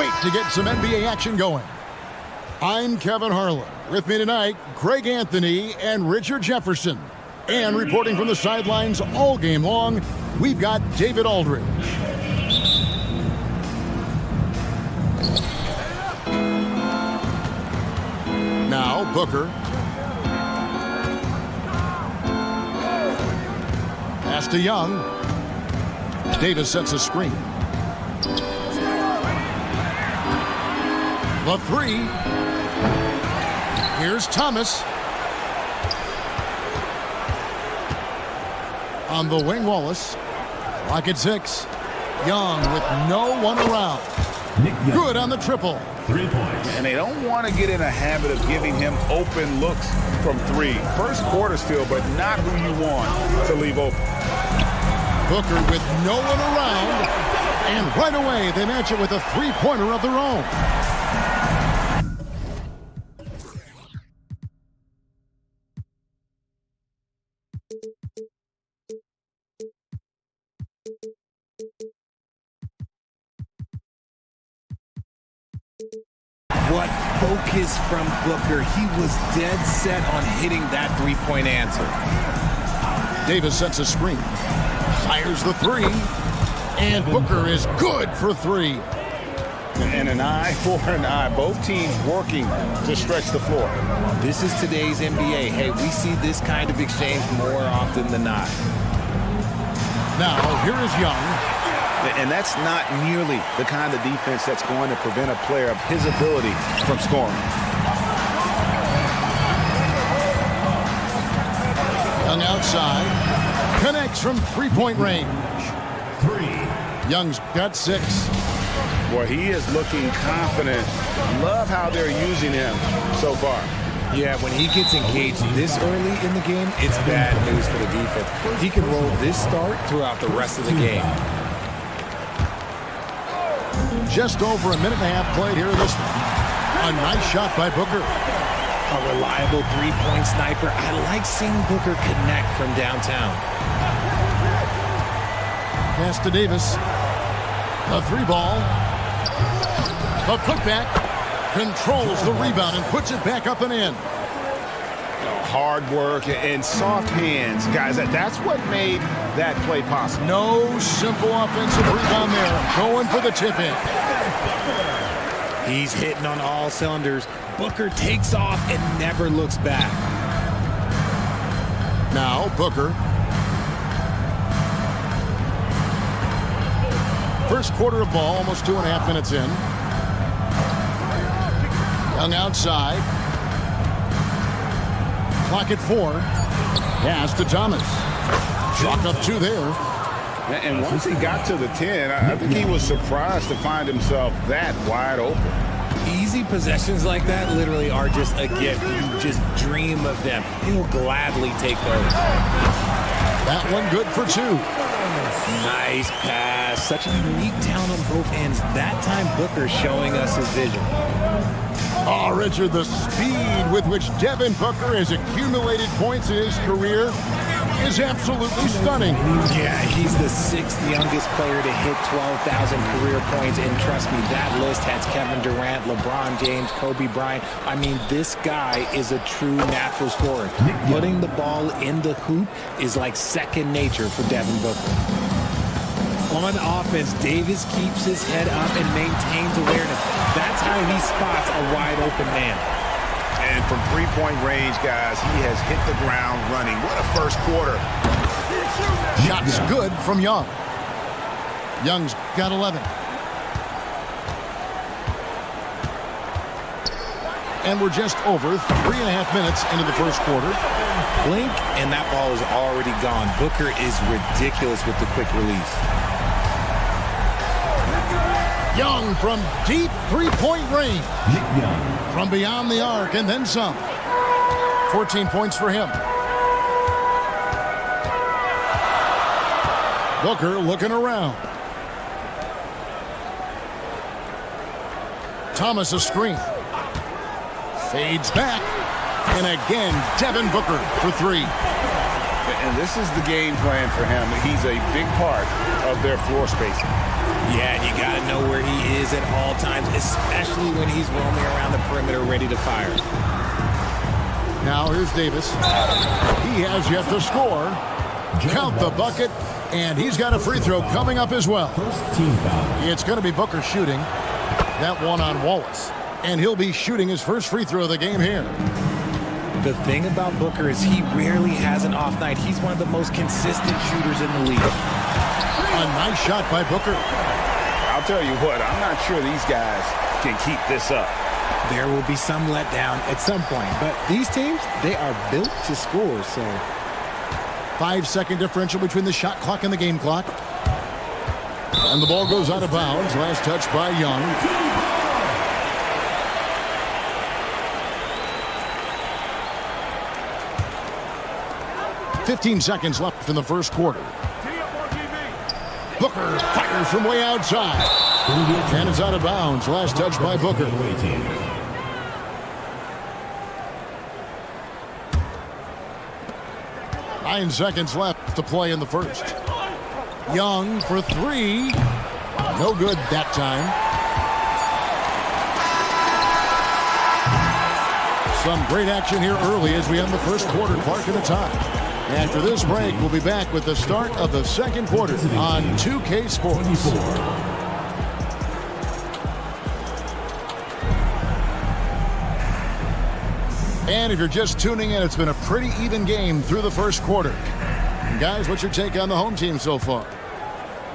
right to get some NBA action going. I'm Kevin Harlan. With me tonight, Greg Anthony and Richard Jefferson. And reporting from the sidelines all game long, we've got David Aldridge. Now Booker. Pass to Young. Davis sets a screen. The three. Here's Thomas. On the wing, Wallace. Clock at 6. Young with no one around. Good on the triple. 3 points. And they don't want to get in a habit of giving him open looks from 3. First quarter still, but not who you want to leave open. Booker with no one around. And right away, they match it with a three-pointer of their own. What focus from Booker. He was dead set on hitting that three-point answer. Davis sets a screen. Fires the three. And Booker is good for 3. And an eye for an eye. Both teams working to stretch the floor. This is today's NBA. Hey, we see this kind of exchange more often than not. Now, here is Young. And that's not nearly the kind of defense that's going to prevent a player of his ability from scoring. Young outside. Connects from three-point range. 3. Young's got 6. Boy, he is looking confident. Love how they're using him so far. Yeah, when he gets engaged this early in the game, it's bad news for the defense. He can roll this start throughout the rest of the game. Just over a minute and a half played here in this one. A nice shot by Booker. A reliable three-point sniper. I like seeing Booker connect from downtown. Pass to Davis. The 3-ball. The putback. Controls the rebound and puts it back up and in. Hard work and soft hands, guys. That's what made that play possible. No simple offensive rebound there. Going for the tip-in. He's hitting on all cylinders. Booker takes off and never looks back. Now Booker. First quarter of ball, almost 2.5 minutes in. Young outside. Clock at 4. Pass to Thomas. Chalk up 2 there. And once he got to the 10, I think he was surprised to find himself that wide open. Easy possessions like that literally are just a gift. You just dream of them. He'll gladly take those. That one good for 2. Nice pass. Such a unique talent on both ends. That time Booker showing us his vision. Oh, Richard, the speed with which Devin Booker has accumulated points in his career is absolutely stunning. Yeah, he's the 6th youngest player to hit 12,000 career points. And trust me, that list has Kevin Durant, LeBron James, Kobe Bryant. I mean, this guy is a true natural scorer. Putting the ball in the hoop is like second nature for Devin Booker. On offense, Davis keeps his head up and maintains awareness. That's how he spots a wide open man. And from three-point range, guys, he has hit the ground running. What a first quarter. Shots good from Young. Young's got 11. And we're just over 3.5 minutes into the first quarter. Blink, and that ball is already gone. Booker is ridiculous with the quick release. Young from deep three-point range. From beyond the arc and then some. 14 points for him. Booker looking around. Thomas a screen. Fades back. And again, Devin Booker for 3. And this is the game plan for him. He's a big part of their floor spacing. Yeah, and you got to know where he is at all times, especially when he's roaming around the perimeter ready to fire. Now here's Davis. He has yet to score. Count the bucket, and he's got a free throw coming up as well. First team foul. It's going to be Booker shooting. That one on Wallace. And he'll be shooting his first free throw of the game here. The thing about Booker is he rarely has an off night. He's one of the most consistent shooters in the league. A nice shot by Booker. I'll tell you what, I'm not sure these guys can keep this up. There will be some letdown at some point, but these teams, they are built to score, so 5-second differential between the shot clock and the game clock. And the ball goes out of bounds. Last touch by Young. "15 seconds left in the first quarter. Booker fires from way outside. And it's out of bounds. Last touch by Booker. 9 seconds left to play in the first. Young for three. No good that time. Some great action here early as we end the first quarter. Clark at the top. After this break, we'll be back with the start of the second quarter on 2K Sports. And if you're just tuning in, it's been a pretty even game through the first quarter. Guys, what's your take on the home team so far?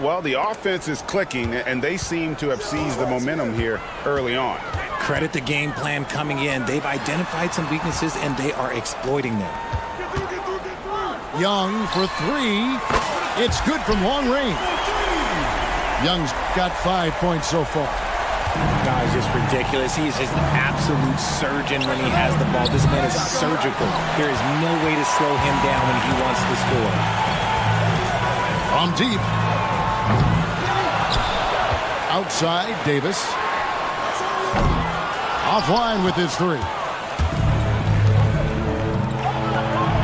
Well, the offense is clicking, and they seem to have seized the momentum here early on. credit the game plan coming in. They've identified some weaknesses, and they are exploiting them. Young for three. It's good from long range. Young's got 5 points so far. Guys, just ridiculous. He's just an absolute surgeon when he has the ball. This man is surgical. There is no way to slow him down when he wants to score. From deep. Outside, Davis. Offline with his three.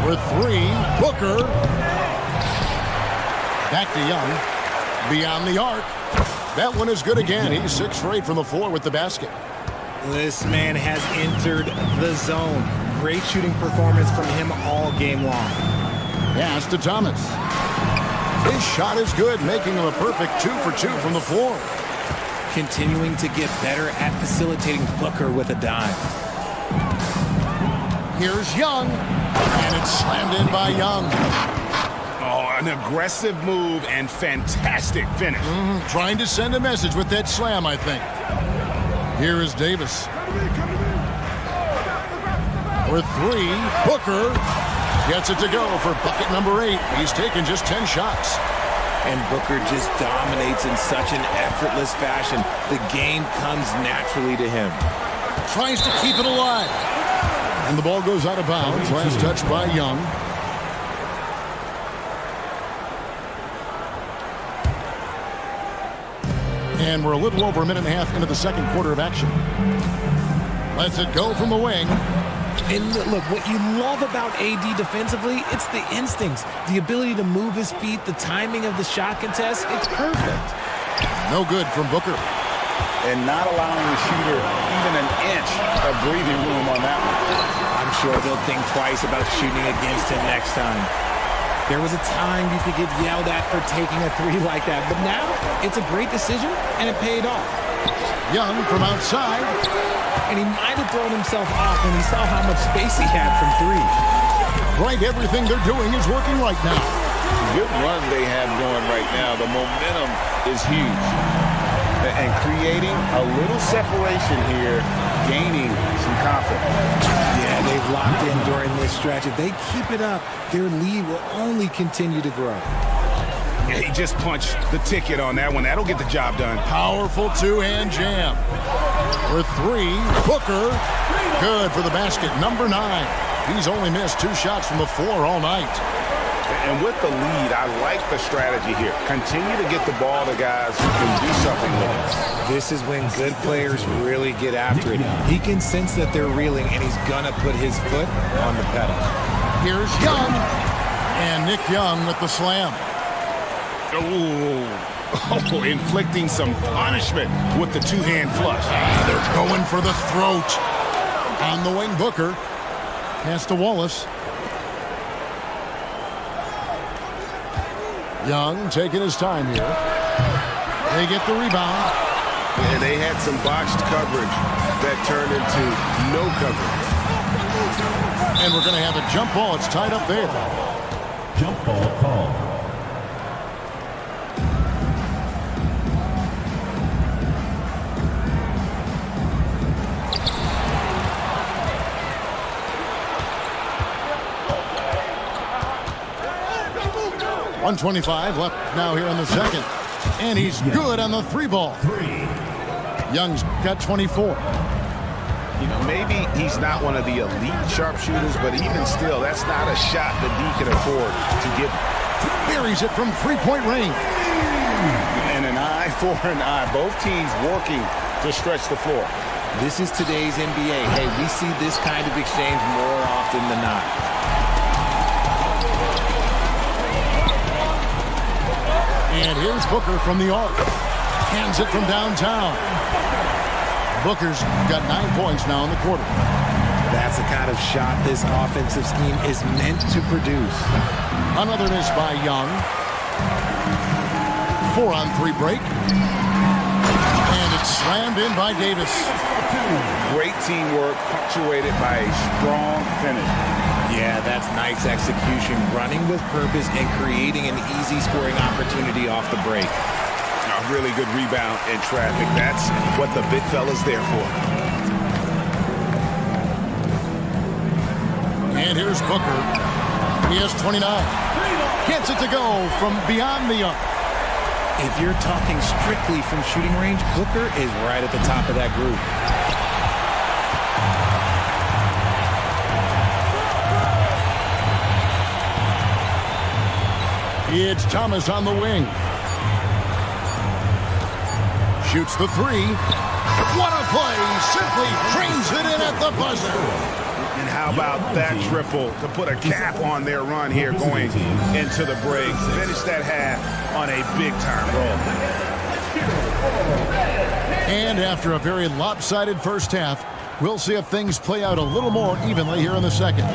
With three, Booker. Back to Young. Beyond the arc. That one is good again. He's 6 for 8 from the floor with the basket. This man has entered the zone. Great shooting performance from him all game long. Pass to Thomas. His shot is good, making him a perfect 2 for 2 from the floor. Continuing to get better at facilitating Booker with a dime. Here's Young, and it's slammed in by Young. Oh, an aggressive move and fantastic finish. Trying to send a message with that slam, I think. Here is Davis. With three, Booker gets it to go for bucket number 8. He's taken just 10 shots. And Booker just dominates in such an effortless fashion. The game comes naturally to him. Tries to keep it alive. And the ball goes out of bounds. Last touch by Young. And we're a little over a minute and a half into the second quarter of action. Lets it go from the wing. And look, what you love about AD defensively, it's the instincts, the ability to move his feet, the timing of the shot contest. It's perfect. No good from Booker. And not allowing the shooter even an inch of breathing room on that one. I'm sure they'll think twice about shooting against him next time. There was a time you could get yelled at for taking a three like that, but now it's a great decision, and it paid off. Young from outside. And he might have thrown himself off when he saw how much space he had from three. Right, everything they're doing is working right now. Good run they have going right now. The momentum is huge. And creating a little separation here, gaining some confidence. Yeah, they've locked in during this stretch. If they keep it up, their lead will only continue to grow. Yeah, he just punched the ticket on that one. That'll get the job done. Powerful two-hand jam. For three, Booker. Good for the basket, number 9. He's only missed 2 shots from the floor all night. And with the lead, I like the strategy here. Continue to get the ball to guys who can do something with it. This is when good players really get after it. He can sense that they're reeling, and he's gonna put his foot on the pedal. Here's Young. And Nick Young with the slam. Ooh. Oh, inflicting some punishment with the two-hand flush. They're going for the throat. On the wing, Booker. Pass to Wallace. Young taking his time here. They get the rebound. And they had some botched coverage that turned into no coverage. And we're going to have a jump ball. It's tied up there. Jump ball called. .125 left now here in the second. And he's good on the three ball. Young's got 24. You know, maybe he's not one of the elite sharpshooters, but even still, that's not a shot that he can afford to give. Buries it from three-point range. And an eye for an eye. Both teams working to stretch the floor. This is today's NBA. Hey, we see this kind of exchange more often than not. And here's Booker from the arc. Hands it from downtown. Booker's got 9 points now in the quarter. That's the kind of shot this offensive scheme is meant to produce. Another miss by Young. 4-on-3 break. And it's slammed in by Davis. Great teamwork punctuated by a strong finish. Yeah, that's nice execution, running with purpose and creating an easy scoring opportunity off the break. A really good rebound in traffic. That's what the big fella's there for. And here's Booker. He has 29. Gets it to go from beyond the arc. If you're talking strictly from shooting range, Booker is right at the top of that group. It's Thomas on the wing. Shoots the three. What a play! Simply trains it in at the buzzer. And how about that triple to put a cap on their run here going into the break. Finish that half on a big-time roll. And after a very lopsided first half, we'll see if things play out a little more evenly here in the second.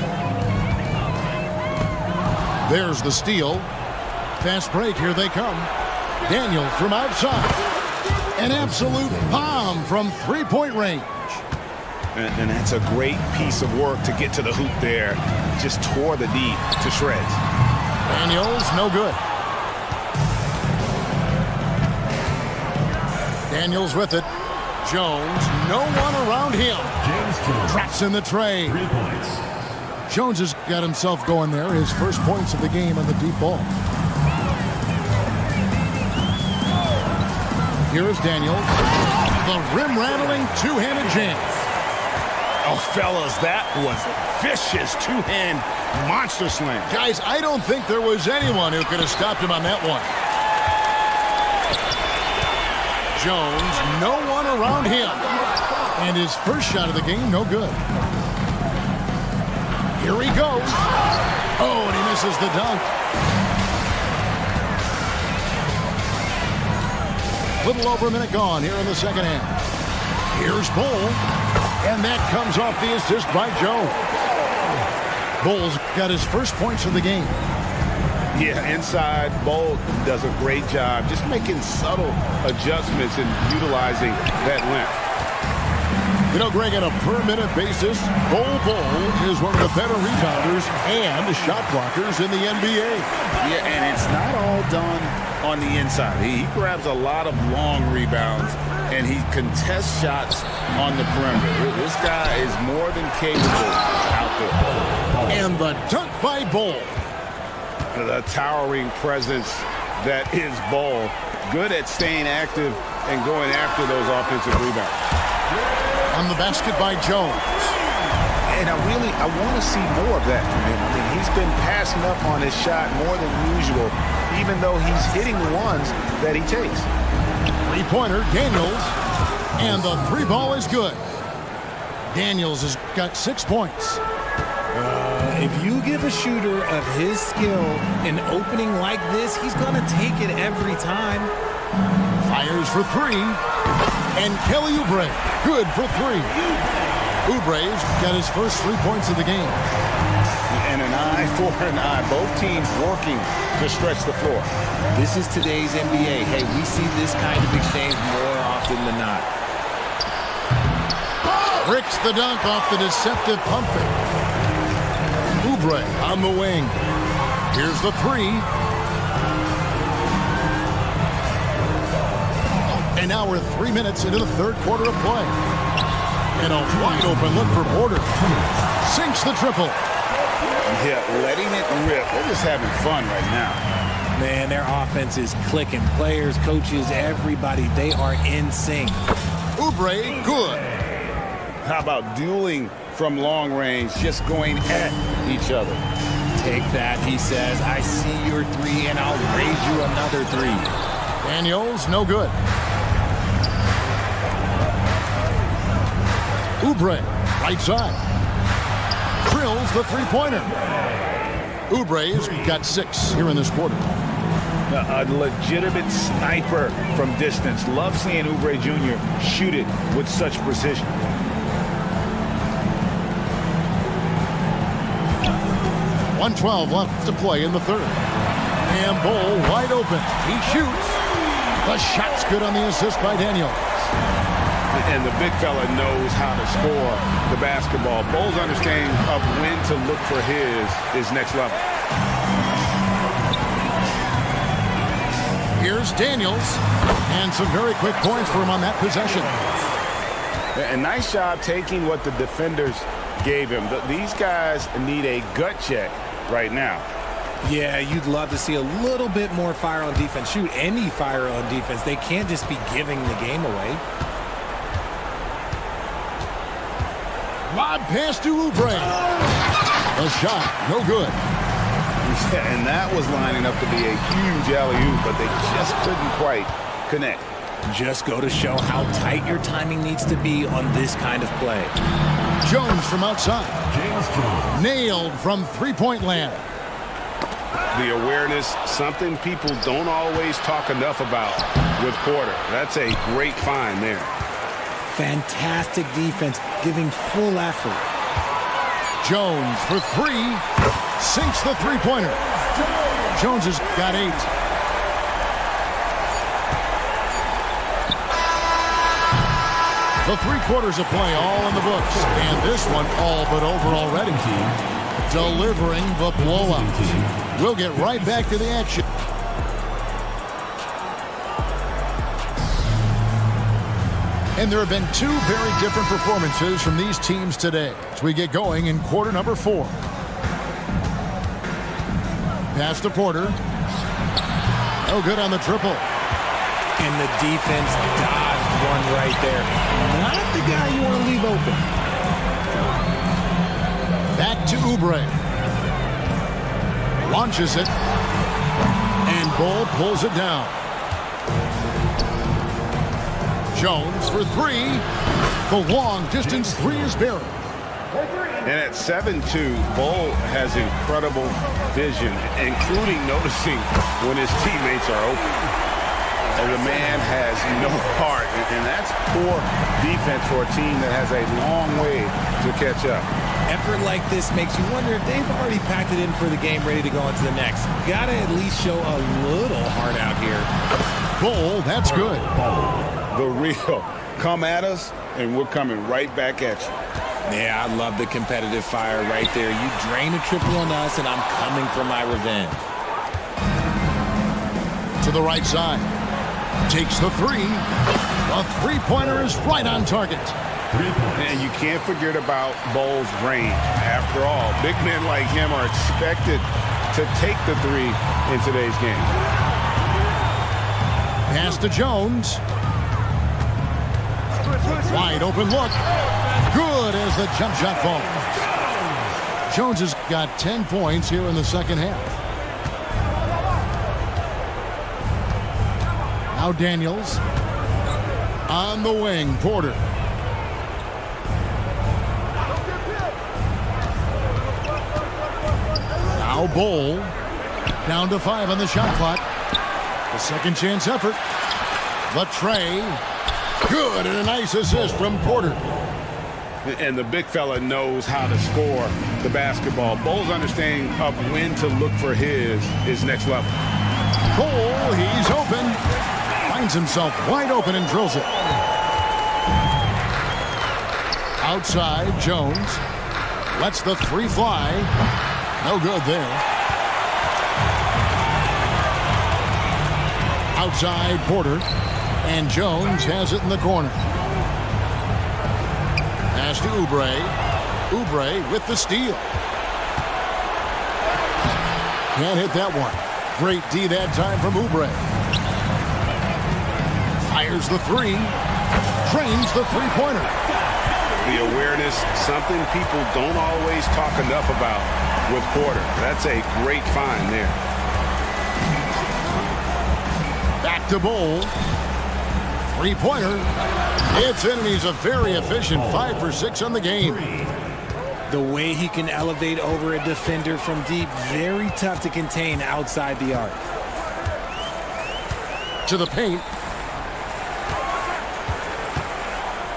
There's the steal. Fast break, here they come. Daniel from outside. An absolute bomb from three-point range. And that's a great piece of work to get to the hoop there. Just tore the D to shreds. Daniels, no good. Daniels with it. Jones, no one around him. Traps in the tray. 3 points. Jones has got himself going there. His first points of the game on the deep ball. Here is Daniels. The rim-rattling two-handed jam. Oh, fellas, that was vicious two-hand monster slam. Guys, I don't think there was anyone who could have stopped him on that one. Jones, no one around him. And his first shot of the game, no good. Here he goes. Oh, and he misses the dunk. Little over a minute gone here in the second half. Here's Bull. And that comes off the assist by Joe. Bull's got his first points of the game. Yeah, inside, Bull does a great job just making subtle adjustments and utilizing that length. You know, Greg, on a per-minute basis, Bull is one of the better rebounders and shot blockers in the NBA. Yeah, and it's not all done on the inside. He grabs a lot of long rebounds, and he contests shots on the perimeter. This guy is more than capable out there. And the dunk by Bull. The towering presence that is Bull. Good at staying active and going after those offensive rebounds. On the basket by Jones. And I want to see more of that from him. I mean, he's been passing up on his shot more than usual, even though he's hitting the ones that he takes. Three-pointer, Daniels. And the three ball is good. Daniels has got 6 points. If you give a shooter of his skill an opening like this, he's going to take it every time. Fires for three. And Kelly Oubre, good for three. Oubre's got his first 3 points of the game. And an eye for an eye. Both teams working to stretch the floor. This is today's NBA. Hey, we see this kind of exchange more often than not. Bricks the dunk off the deceptive pump fake. Oubre on the wing. Here's the three. And now we're 3 minutes into the third quarter of play. And a wide open look for Porter. Sinks the triple. Yeah, letting it rip. They're just having fun right now. Man, their offense is clicking. Players, coaches, everybody, they are in sync. Oubre, good. How about dueling from long range, just going at each other? Take that, he says. I see your three, and I'll raise you another three. Daniels, no good. Oubre, right side. Drills the three-pointer. Oubre's got 6 here in this quarter. A legitimate sniper from distance. Love seeing Oubre Jr. shoot it with such precision. .112 left to play in the third. And Bull wide open. He shoots. The shot's good on the assist by Daniels. And the big fella knows how to score the basketball. Bull's understanding of when to look for his next level. Here's Daniels. And some very quick points for him on that possession. A nice job taking what the defenders gave him. These guys need a gut check right now. Yeah, you'd love to see a little bit more fire on defense. Shoot, any fire on defense. They can't just be giving the game away. Lob pass to Oubre. A shot, no good. Yeah, and that was lining up to be a huge alley-oop, but they just couldn't quite connect. Just go to show how tight your timing needs to be on this kind of play. Jones from outside. Nailed from three-point land. The awareness, something people don't always talk enough about with Porter. That's a great find there. Fantastic defense, giving full effort. Jones for three. Sinks the three-pointer. Jones has got 8. The 3 quarters of play all in the books. And this one all but over already. Delivering the blowout. We'll get right back to the action. And there have been 2 very different performances from these teams today as we get going in quarter number 4. Pass to Porter. No good on the triple. And the defense dodged one right there. Not the guy you want to leave open. Back to Oubre. Launches it. And Bull pulls it down. Jones for 3. The long distance 3 is buried. And at 7'2", Bull has incredible vision, including noticing when his teammates are open. And the man has no heart, and that's poor defense for a team that has a long way to catch up. Effort like this makes you wonder if they've already packed it in for the game, ready to go into the next. Gotta at least show a little heart out here. Bull, that's good. The real. Come at us, and we're coming right back at you. Yeah, I love the competitive fire right there. You drain a triple on us, and I'm coming for my revenge. To the right side. Takes the 3. The three-pointer is right on target. And you can't forget about Bull's range. After all, big men like him are expected to take the 3 in today's game. Pass to Jones. Wide open look. Good as the jump shot falls. Jones has got 10 points here in the second half. Now Daniels. On the wing, Porter. Now Bull. Down to 5 on the shot clock. The second chance effort. The tray. Good, and a nice assist from Porter. And the big fella knows how to score the basketball. Bull's understanding of when to look for his is next level. Bull, he's open. Finds himself wide open and drills it. Outside, Jones. Lets the three fly. No good there. Outside, Porter. And Jones has it in the corner. Pass to Oubre. Oubre with the steal. Can't hit that one. Great D that time from Oubre. Fires the three. Trains the three-pointer. The awareness, something people don't always talk enough about with Porter. That's a great find there. Back to Bull. Three-pointer. It's in, and he's a very efficient 5 for 6 on the game. The way he can elevate over a defender from deep, very tough to contain outside the arc. To the paint.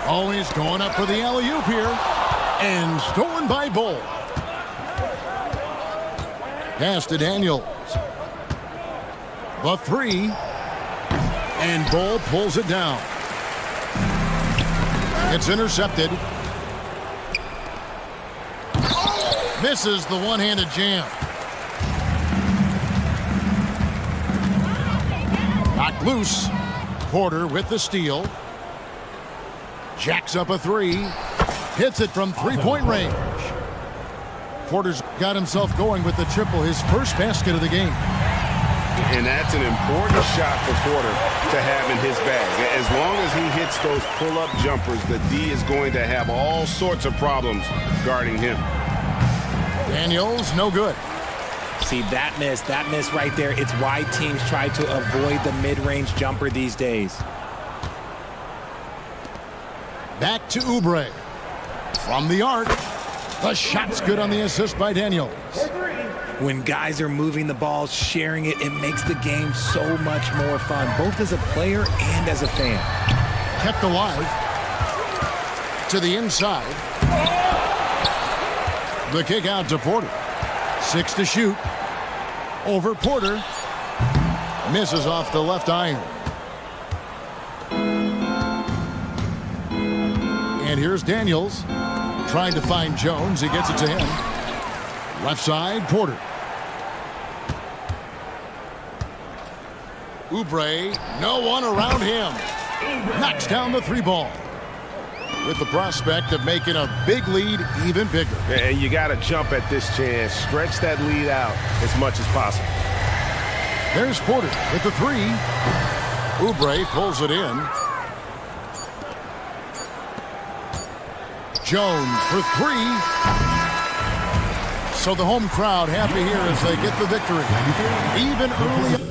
Always going up for the alley-oop here. And stolen by Bull. Pass to Daniels. The three. And Bull pulls it down. It's intercepted. Misses the one-handed jam. Knocked loose. Porter with the steal. Jacks up a three. Hits it from three-point range. Porter's got himself going with the triple, his first basket of the game. And that's an important shot for Porter to have in his bag. As long as he hits those pull-up jumpers, the D is going to have all sorts of problems guarding him. Daniels, no good. See, that miss right there. It's why teams try to avoid the mid-range jumper these days. Back to Oubre. From the arc. The shot's good on the assist by Daniels. When guys are moving the ball, sharing it, it makes the game so much more fun, both as a player and as a fan. Kept alive. To the inside. The kick out to Porter. 6 to shoot. Over Porter. Misses off the left iron. And here's Daniels. Trying to find Jones. He gets it to him. Left side, Porter. Oubre, no one around him. Knocks down the three ball. With the prospect of making a big lead even bigger. And you got to jump at this chance. Stretch that lead out as much as possible. There's Porter with the three. Oubre pulls it in. Jones for three. So the home crowd happy here as they get the victory. Even early.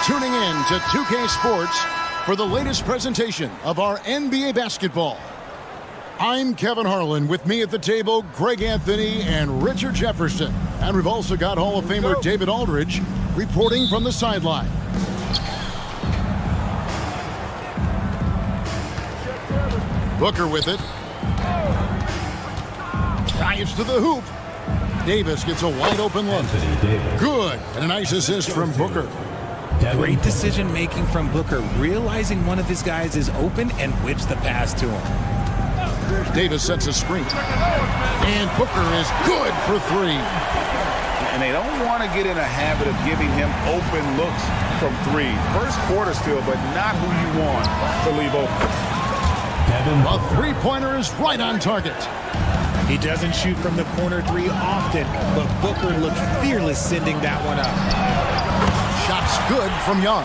Tuning in to 2K Sports for the latest presentation of our NBA basketball. I'm Kevin Harlan. With me at the table, Greg Anthony and Richard Jefferson. And we've also got Hall of Famer David Aldridge reporting from the sideline. Booker with it. Drives to the hoop. Davis gets a wide open look. Good. And a nice assist from Booker. Great decision-making from Booker, realizing one of his guys is open and whips the pass to him. Davis sets a screen. And Booker is good for three. And they don't want to get in a habit of giving him open looks from three. First quarter still, but not who you want to leave open. A three-pointer is right on target. He doesn't shoot from the corner three often, but Booker looked fearless sending that one up. Shots good from Young.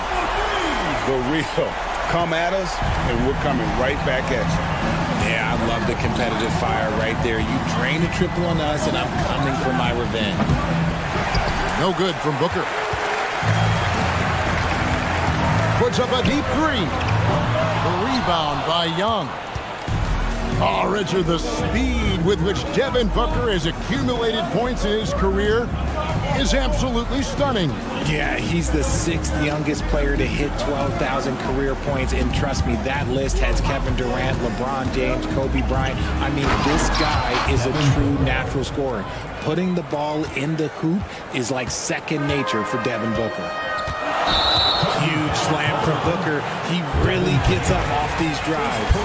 The real Come at us, and we're coming right back at you. Yeah, I love the competitive fire right there. You drain a triple on us, and I'm coming for my revenge. No good from Booker. Puts up a deep three. The rebound by Young. Oh, Richard, the speed with which Devin Booker has accumulated points in his career is absolutely stunning. Yeah, he's the 6th youngest player to hit 12,000 career points, and trust me, that list has Kevin Durant, LeBron James, Kobe Bryant. I mean, this guy is a true natural scorer. Putting the ball in the hoop is like second nature for Devin Booker. Huge slam from Booker. He really gets up off these drives.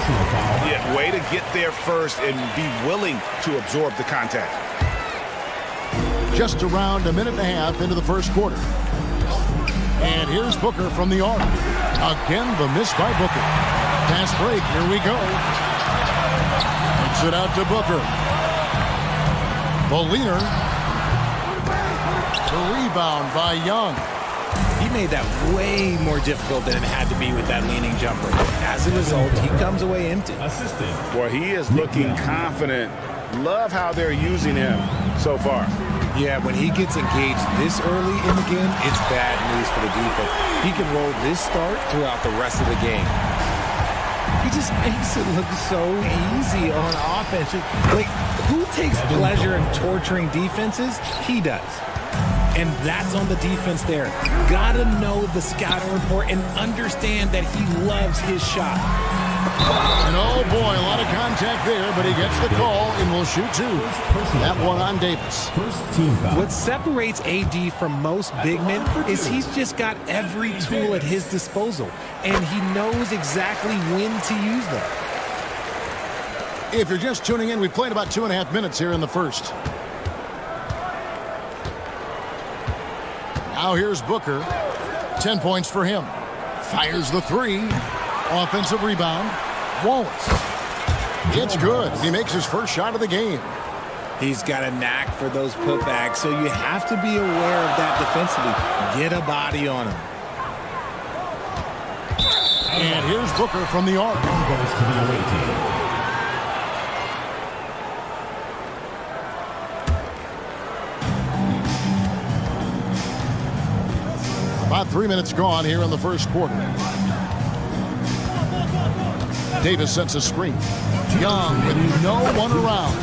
Yeah, way to get there first and be willing to absorb the contact. Just around a minute and a half into the first quarter. And here's Booker from the arc. Again, the miss by Booker. Pass break, here we go. Takes it out to Booker. The leader. The rebound by Young. He made that way more difficult than it had to be with that leaning jumper. As a result, he comes away empty. Well, he is looking confident. Love how they're using him so far. Yeah, when he gets engaged this early in the game, it's bad news for the defense. He can roll this start throughout the rest of the game. He just makes it look so easy on offense. Like, who takes pleasure in torturing defenses? He does. And that's on the defense there. Gotta know the scouting report and understand that he loves his shot. And oh boy, a lot of contact there, but he gets the call and will shoot two. That one on Davis. What separates AD from most big men is he's just got every tool at his disposal, and he knows exactly when to use them. If you're just tuning in, we played about 2.5 minutes here in the first. Now here's Booker. 10 points for him. Fires the three. Offensive rebound. Wallace. It's good. He makes his first shot of the game. He's got a knack for those putbacks, so you have to be aware of that defensively. Get a body on him. And here's Booker from the arc. About 3 minutes gone here in the first quarter. Davis sets a screen. Young with no one around.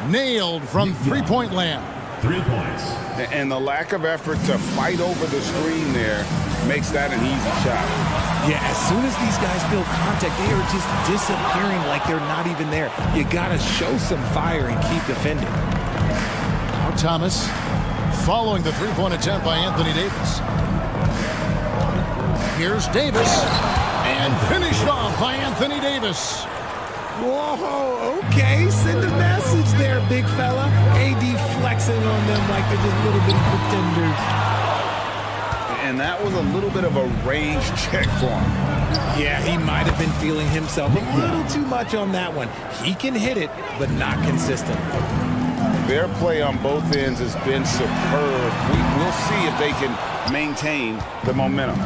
Nailed from three-point land. 3 points. And the lack of effort to fight over the screen there makes that an easy shot. Yeah, as soon as these guys feel contact, they are just disappearing like they're not even there. You got to show some fire and keep defending. Now Thomas following the three-point attempt by Anthony Davis. Here's Davis. And finished off by Anthony Davis. Whoa, okay. Send a message there, big fella. AD flexing on them like they're just little bitty pretenders. And that was a little bit of a range check for him. Yeah, he might have been feeling himself a little too much on that one. He can hit it, but not consistent. Their play on both ends has been superb. We'll see if they can maintain the momentum.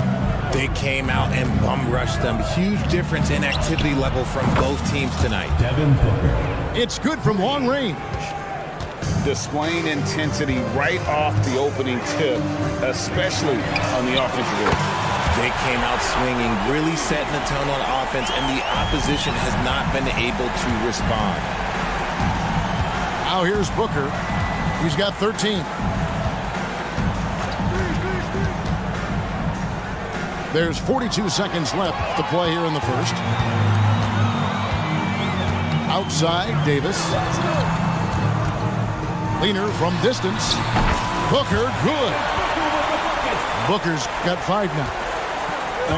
They came out and bum rushed them. Huge difference in activity level from both teams tonight. Devin Booker. It's good from long range. Displaying intensity right off the opening tip, especially on the offensive end. They came out swinging, really setting the tone on offense, and the opposition has not been able to respond. Now here's Booker. He's got 13. There's 42 seconds left to play here in the first. Outside, Davis. Leaner from distance. Booker, good. Booker's got 5 now.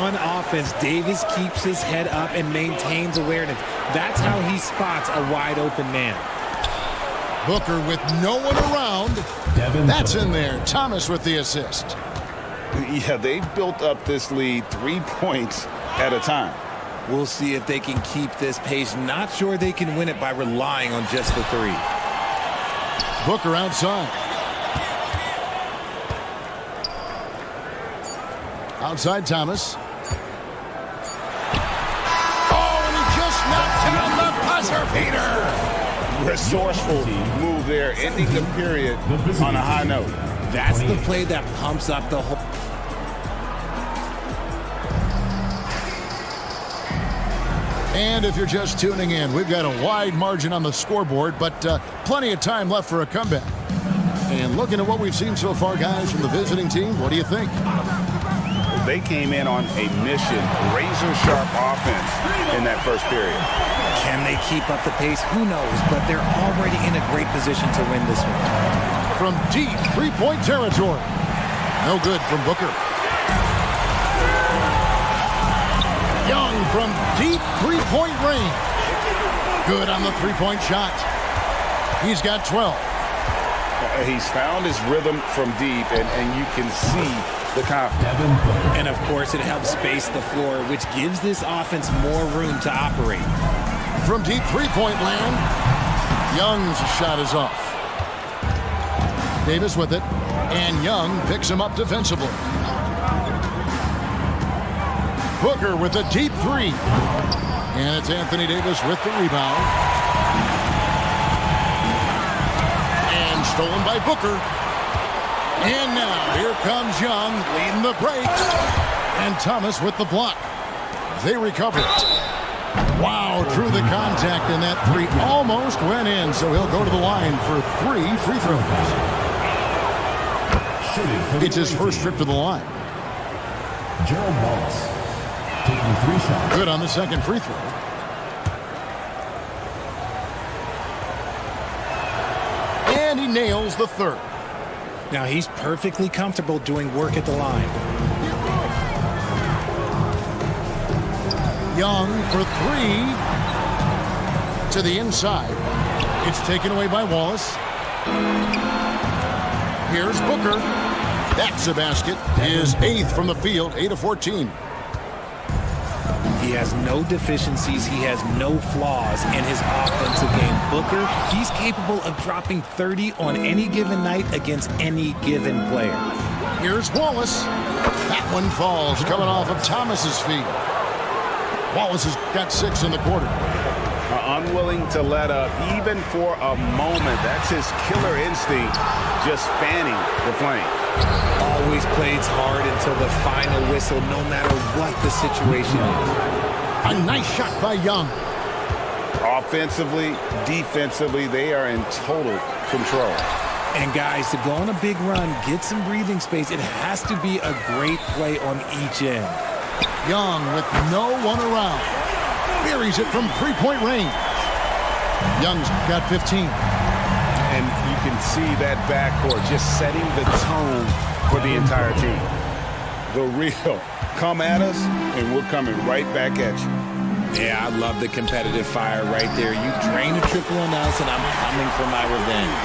On offense, Davis keeps his head up and maintains awareness. That's how he spots a wide open man. Booker with no one around. That's in there. Thomas with the assist. Yeah, they've built up this lead 3 points at a time. We'll see if they can keep this pace. Not sure they can win it by relying on just the three. Booker outside. Outside Thomas. resourceful move there, ending the period on a high note. That's the play that pumps up the whole. And if you're just tuning in, we've got a wide margin on the scoreboard, but plenty of time left for a comeback. And looking at what we've seen so far, guys, from the visiting team, what do you think? They came in on a mission, razor-sharp offense in that first period. Can they keep up the pace? Who knows, but they're already in a great position to win this one. From deep three-point territory. No good from Booker. Young from deep three-point range. Good on the three-point shot. He's got 12. He's found his rhythm from deep, and you can see the confidence. And, of course, it helps space the floor, which gives this offense more room to operate. From deep three-point land, Young's shot is off. Davis with it, and Young picks him up defensively. Booker with a deep three. And it's Anthony Davis with the rebound. And stolen by Booker. And now here comes Young leading the break. And Thomas with the block. They recover it. Wow, through the contact, and that three almost went in, so he'll go to the line for 3 free throws. It's his first trip to the line. Gerald Wallace taking 3 shots. Good on the second free throw. And he nails the third. Now he's perfectly comfortable doing work at the line. Young for 3 to the inside. It's taken away by Wallace. Here's Booker. That's a basket. His 8th from the field, 8 of 14. He has no deficiencies. He has no flaws in his offensive game. Booker, he's capable of dropping 30 on any given night against any given player. Here's Wallace. That one falls, coming off of Thomas's feet. Wallace has got 6 in the quarter. Unwilling to let up, even for a moment. That's his killer instinct, just fanning the flame. Always plays hard until the final whistle, no matter what the situation is. A nice shot by Young. Offensively, defensively, they are in total control. And guys, to go on a big run, get some breathing space, it has to be a great play on each end. Young with no one around. Buries it from three-point range. Young's got 15. And you can see that backcourt just setting the tone for the entire team. The real come at us, and we're coming right back at you. Yeah, I love the competitive fire right there. You drain a triple on us, and I'm coming for my revenge.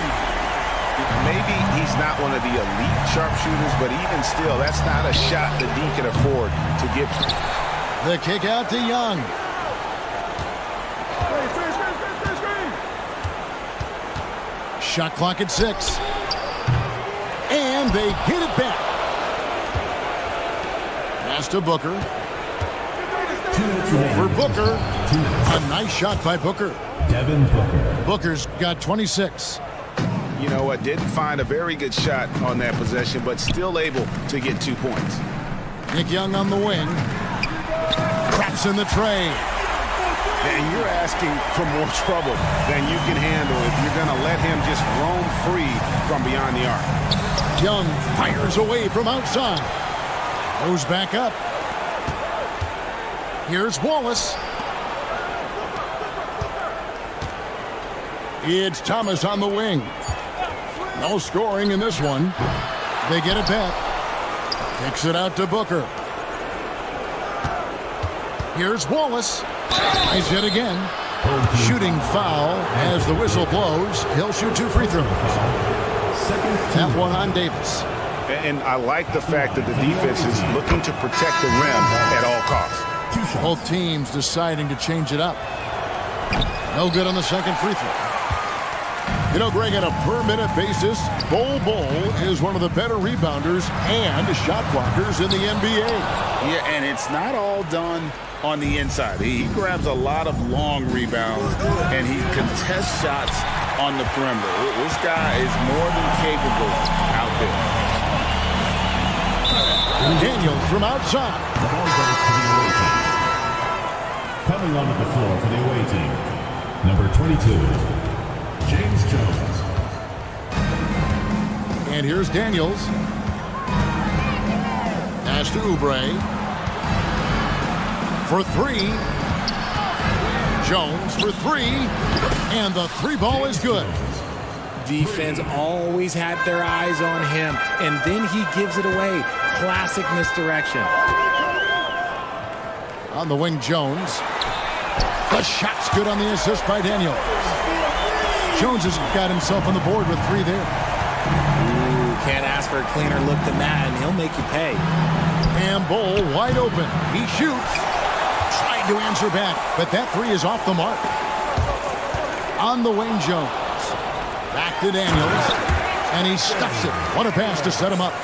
Maybe he's not one of the elite sharpshooters, but even still, that's not a shot that D can afford to give. The kick out to Young. Shot clock at 6. And they get it back. Pass to Booker. Over Booker. A nice shot by Booker. Devin Booker. Booker's got 26. You know what? Didn't find a very good shot on that possession, but still able to get 2 points. Nick Young on the wing. Traps in the tray. And you're asking for more trouble than you can handle if you're going to let him just roam free from beyond the arc. Young fires away from outside. Goes back up. Here's Wallace. It's Thomas on the wing. No scoring in this one. They get it back. Kicks it out to Booker. Here's Wallace. He's hit again. Shooting foul as the whistle blows. He'll shoot 2 free throws. That one on Davis. And I like the fact that the defense is looking to protect the rim at all costs. Both teams deciding to change it up. No good on the second free throw. You know, Greg, on a per-minute basis, Bol is one of the better rebounders and shot blockers in the NBA. Yeah, and it's not all done on the inside. He grabs a lot of long rebounds, and he contests shots on the perimeter. This guy is more than capable out there. Daniels from outside. The ball goes to the away team. Coming onto the floor for the away team, number 22, James Jones. And here's Daniels. Pass to Oubre. For three. Jones for three. And the three ball is good. Defense always had their eyes on him, and then he gives it away. Classic misdirection. On the wing, Jones. The shot's good on the assist by Daniels. Jones has got himself on the board with three there. Ooh, can't ask for a cleaner look than that, and he'll make you pay. And Bull wide open. He shoots. Trying to answer back, but that three is off the mark. On the wing, Jones. Back to Daniels. And he stuffs it. What a pass to set him up.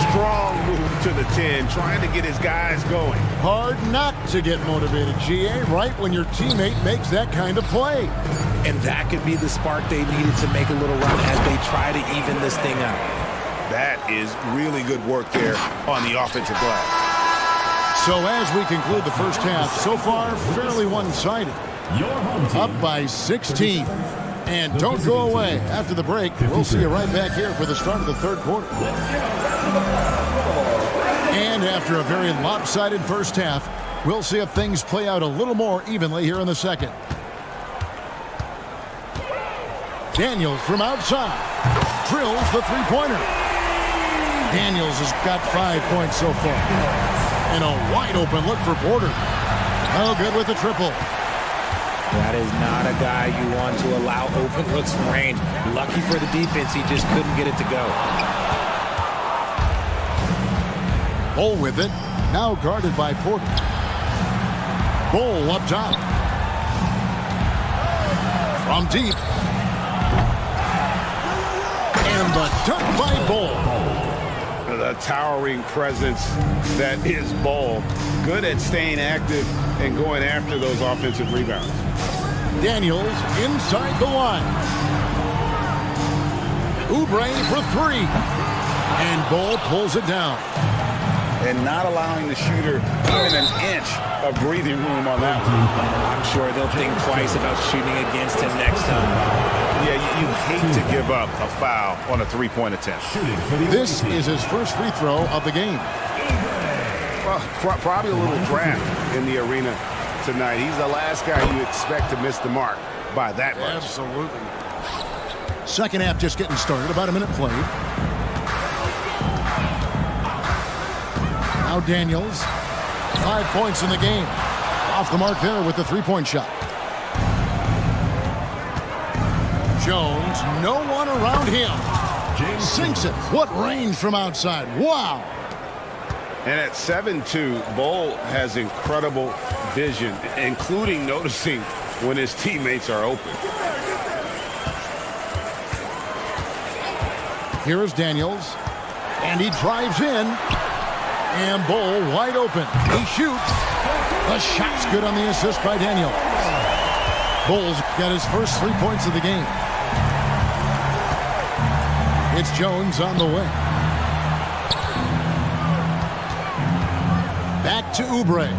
Strong move to the 10, trying to get his guys going. Hard not to get motivated, GA, right when your teammate makes that kind of play. And that could be the spark they needed to make a little run as they try to even this thing up. That is really good work there on the offensive glass. So as we conclude the first half, so far fairly one-sided. Your home team. Up by 16. And don't go away. After the break, we'll see you right back here for the start of the third quarter. And after a very lopsided first half, we'll see if things play out a little more evenly here in the second. Daniels from outside drills the three-pointer. Daniels has got 5 points so far. And a wide-open look for Porter. Oh, good with the triple. That is not a guy you want to allow open looks from range. Lucky for the defense, he just couldn't get it to go. Bull with it. Now guarded by Porter. Bull up top. From deep. And the dunk by Bull. The towering presence that is Bull. Good at staying active and going after those offensive rebounds. Daniels inside the line. Oubre for three. And Bull pulls it down. And not allowing the shooter even an inch of breathing room on that one. I'm sure they'll think twice about shooting against him next time. Yeah, you hate to give up a foul on a three-point attempt. This is his first free throw of the game. Well, probably a little draft in the arena tonight. He's the last guy you expect to miss the mark by that much. Absolutely. Second half just getting started. About a minute played. Now Daniels. 5 points in the game. Off the mark there with the three-point shot. Jones, no one around him. Sinks it. What range from outside. Wow. And at 7'2", Bull has incredible vision, including noticing when his teammates are open. Here is Daniels. And he drives in. And Bull wide open. He shoots. The shot's good on the assist by Daniels. Bull's got his first 3 points of the game. It's Jones on the way. Back to Oubre.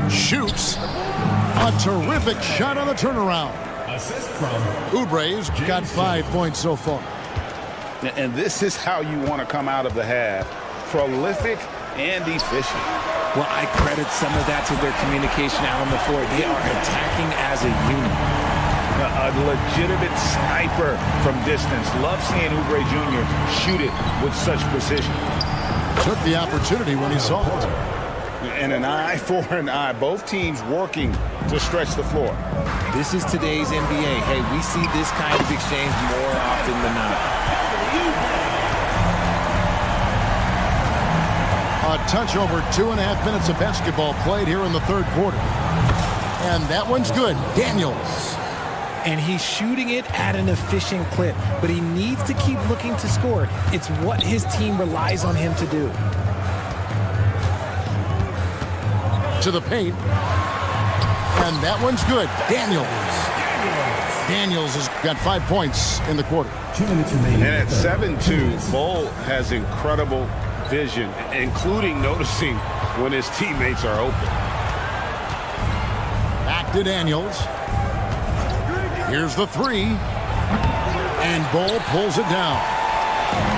Shoots. A terrific shot on the turnaround. Assist from Oubre's got 5 points so far. And this is how you want to come out of the half. Prolific and efficient. Well, I credit some of that to their communication out on the floor. They are attacking as a unit. A legitimate sniper from distance. Love seeing Oubre Jr. shoot it with such precision. Took the opportunity when he saw it. And an eye for an eye. Both teams working to stretch the floor. This is today's NBA. Hey, we see this kind of exchange more often than not. A touch over 2.5 minutes of basketball played here in the third quarter. And that one's good. Daniels. And he's shooting it at an efficient clip, but he needs to keep looking to score. It's what his team relies on him to do. to the paint. And that one's good. Daniels has got 5 points in the quarter. 2 minutes remaining. And at 7-2, Bull has incredible vision, including noticing when his teammates are open. Back to Daniels. Here's the three. And Bull pulls it down.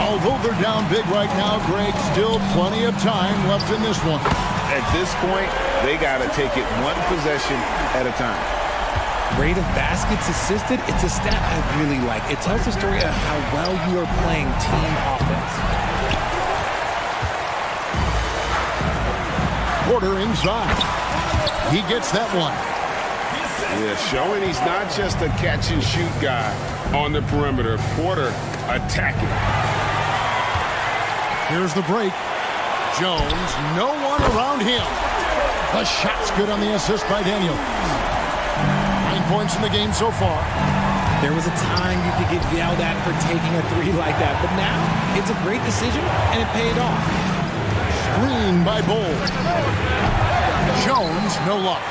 Although they're down big right now, Greg, still plenty of time left in this one. At this point, they got to take it one possession at a time. Rate of baskets assisted, it's a stat I really like. It tells the story of how well you are playing team offense. Porter inside. He gets that one. Yeah, showing he's not just a catch-and-shoot guy on the perimeter. Porter attacking. Here's the break. Jones, no one around him. The shot's good on the assist by Daniel. 9 points in the game so far. There was a time you could get yelled at for taking a three like that, but now it's a great decision, and it paid off. Screen by Bull. Jones, no luck.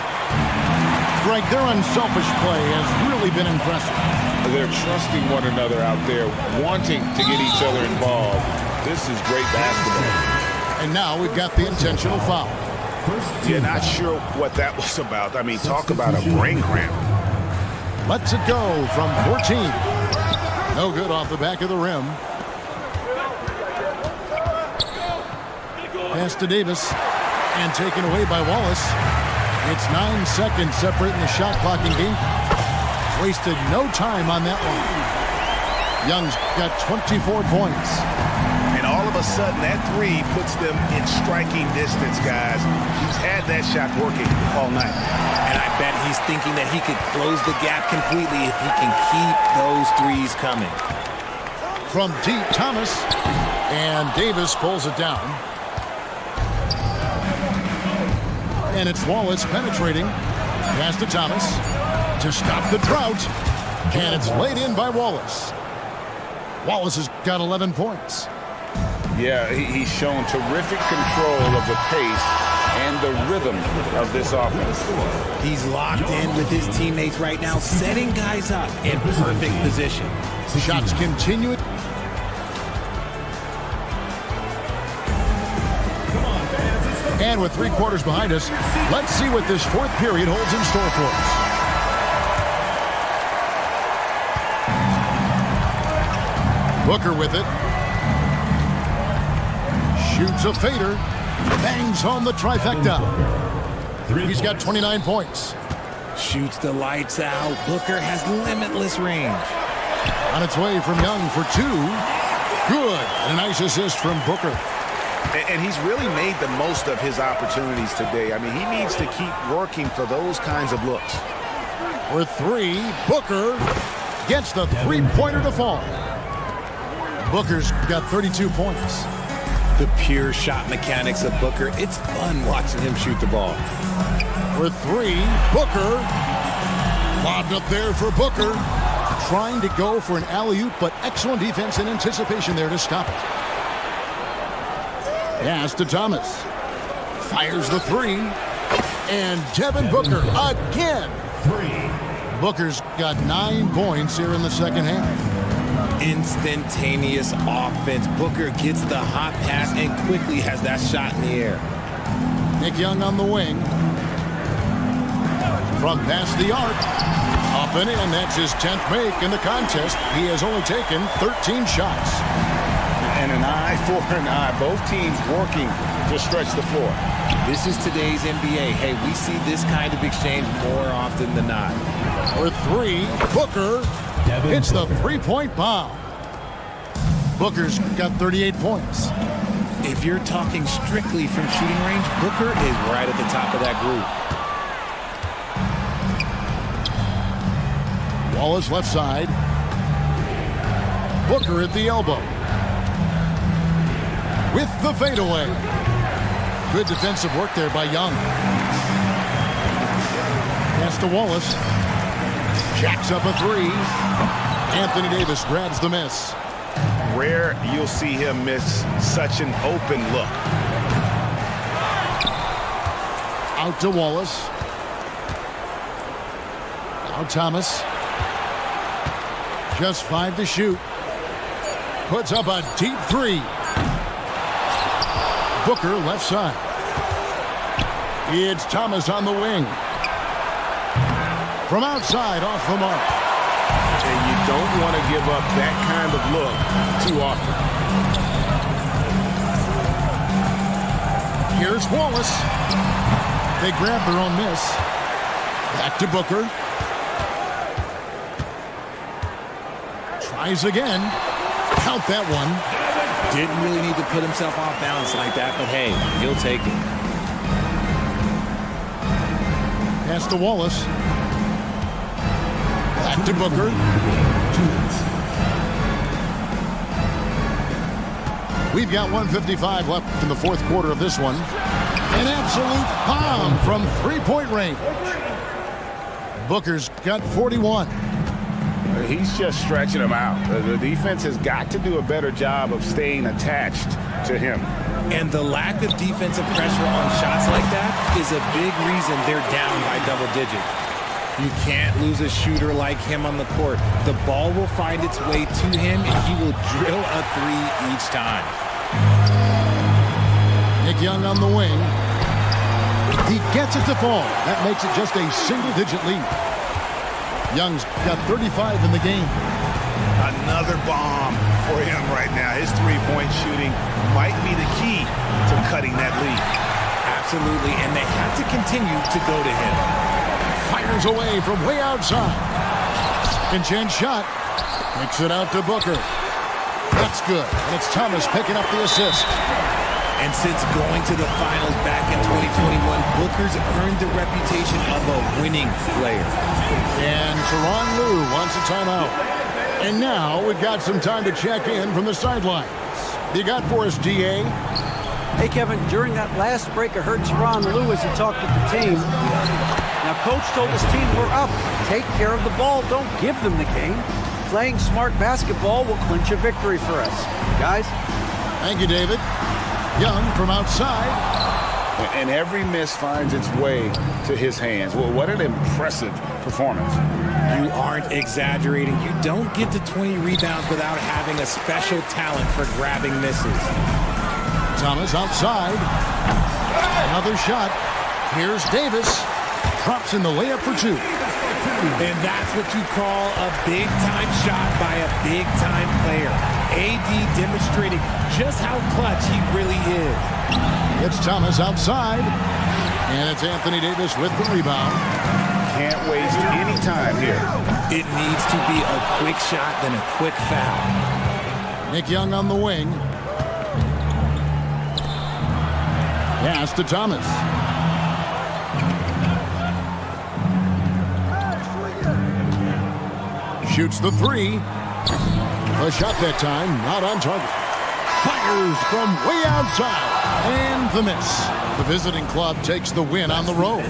Greg, their unselfish play has really been impressive. They're trusting one another out there, wanting to get each other involved. This is great basketball. And now we've got the intentional foul. You're not sure what that was about. I mean, talk about a brain cramp. Lets it go from 14. No good off the back of the rim. Pass to Davis. And taken away by Wallace. It's 9 seconds separating the shot clock and game. Wasted no time on that one. Young's got 24 points. And all of a sudden, that three puts them in striking distance, guys. He's had that shot working all night. And I bet he's thinking that he could close the gap completely if he can keep those threes coming. From deep, Thomas. And Davis pulls it down. And it's Wallace penetrating. Pass to Thomas to stop the drought. And it's laid in by Wallace. Wallace has got 11 points. Yeah, he's shown terrific control of the pace and the rhythm of this offense. He's locked in with his teammates right now, setting guys up in perfect position. Shots continue. And with 3 quarters behind us, let's see what this fourth period holds in store for us. Booker with it. Shoots a fader. Bangs home the trifecta. He's got 29 points. Shoots the lights out. Booker has limitless range. On its way from Young for 2. Good. And a nice assist from Booker. And he's really made the most of his opportunities today. I mean, he needs to keep working for those kinds of looks. For 3, Booker gets the three-pointer to fall. Booker's got 32 points. The pure shot mechanics of Booker. It's fun watching him shoot the ball. For 3, Booker. Lobbed up there for Booker. Trying to go for an alley-oop, but excellent defense and anticipation there to stop it. Pass to Thomas. Fires the 3. And Devin Booker again. 3. Booker's got 9 points here in the second half. Instantaneous offense. Booker gets the hot pass and quickly has that shot in the air. Nick Young on the wing. From past the arc. Up and in. That's his 10th make in the contest. He has only taken 13 shots. And an eye for an eye. Both teams working to stretch the floor. This is today's NBA. Hey, we see this kind of exchange more often than not. For 3, Booker hits the three-point bomb. Booker's got 38 points. If you're talking strictly from shooting range, Booker is right at the top of that group. Wallace left side. Booker at the elbow. With the fadeaway. Good defensive work there by Young. Pass to Wallace. Jacks up a 3. Anthony Davis grabs the miss. Rare you'll see him miss such an open look. Out to Wallace. Now Thomas. Just 5 to shoot. Puts up a deep 3. Booker left side. It's Thomas on the wing. From outside, off the mark. And you don't want to give up that kind of look too often. Here's Wallace. They grab their own miss. Back to Booker. Tries again. Count that one. Didn't really need to put himself off balance like that, but hey, he'll take it. Pass to Wallace. Back to Booker. We've got 1:55 left in the fourth quarter of this one. An absolute bomb from three-point range. Booker's got 41. He's just stretching them out. The defense has got to do a better job of staying attached to him. And the lack of defensive pressure on shots like that is a big reason they're down by double digits. You can't lose a shooter like him on the court. The ball will find its way to him, and he will drill a 3 each time. Nick Young on the wing. He gets it to fall. That makes it just a single-digit lead. Young's got 35 in the game. Another bomb for him right now. His three-point shooting might be the key to cutting that lead. Absolutely, and they have to continue to go to him. Fires away from way outside. Second chance shot. Kicks it out to Booker. That's good. And it's Thomas picking up the assist. And since going to the finals back in 2021, Booker's earned the reputation of a winning player. And Tyronn Lue wants a timeout. And now we've got some time to check in from the sidelines. You got for us, DA? Hey, Kevin, during that last break, I heard Tyronn Lue as he talked with the team. Now, Coach told his team, we're up. Take care of the ball. Don't give them the game. Playing smart basketball will clinch a victory for us. Guys? Thank you, David. Young from outside. And every miss finds its way to his hands. Well, what an impressive performance. You aren't exaggerating. You don't get to 20 rebounds without having a special talent for grabbing misses. Thomas outside. Another shot. Here's Davis. Drops in the layup for 2. And that's what you call a big-time shot by a big-time player. AD demonstrating just how clutch he really is. It's Thomas outside. And it's Anthony Davis with the rebound. Can't waste any time here. It needs to be a quick shot, then a quick foul. Nick Young on the wing. Pass to Thomas. Shoots the 3. A shot that time, not on target. Fires from way outside. And the miss. The visiting club takes the win on the road.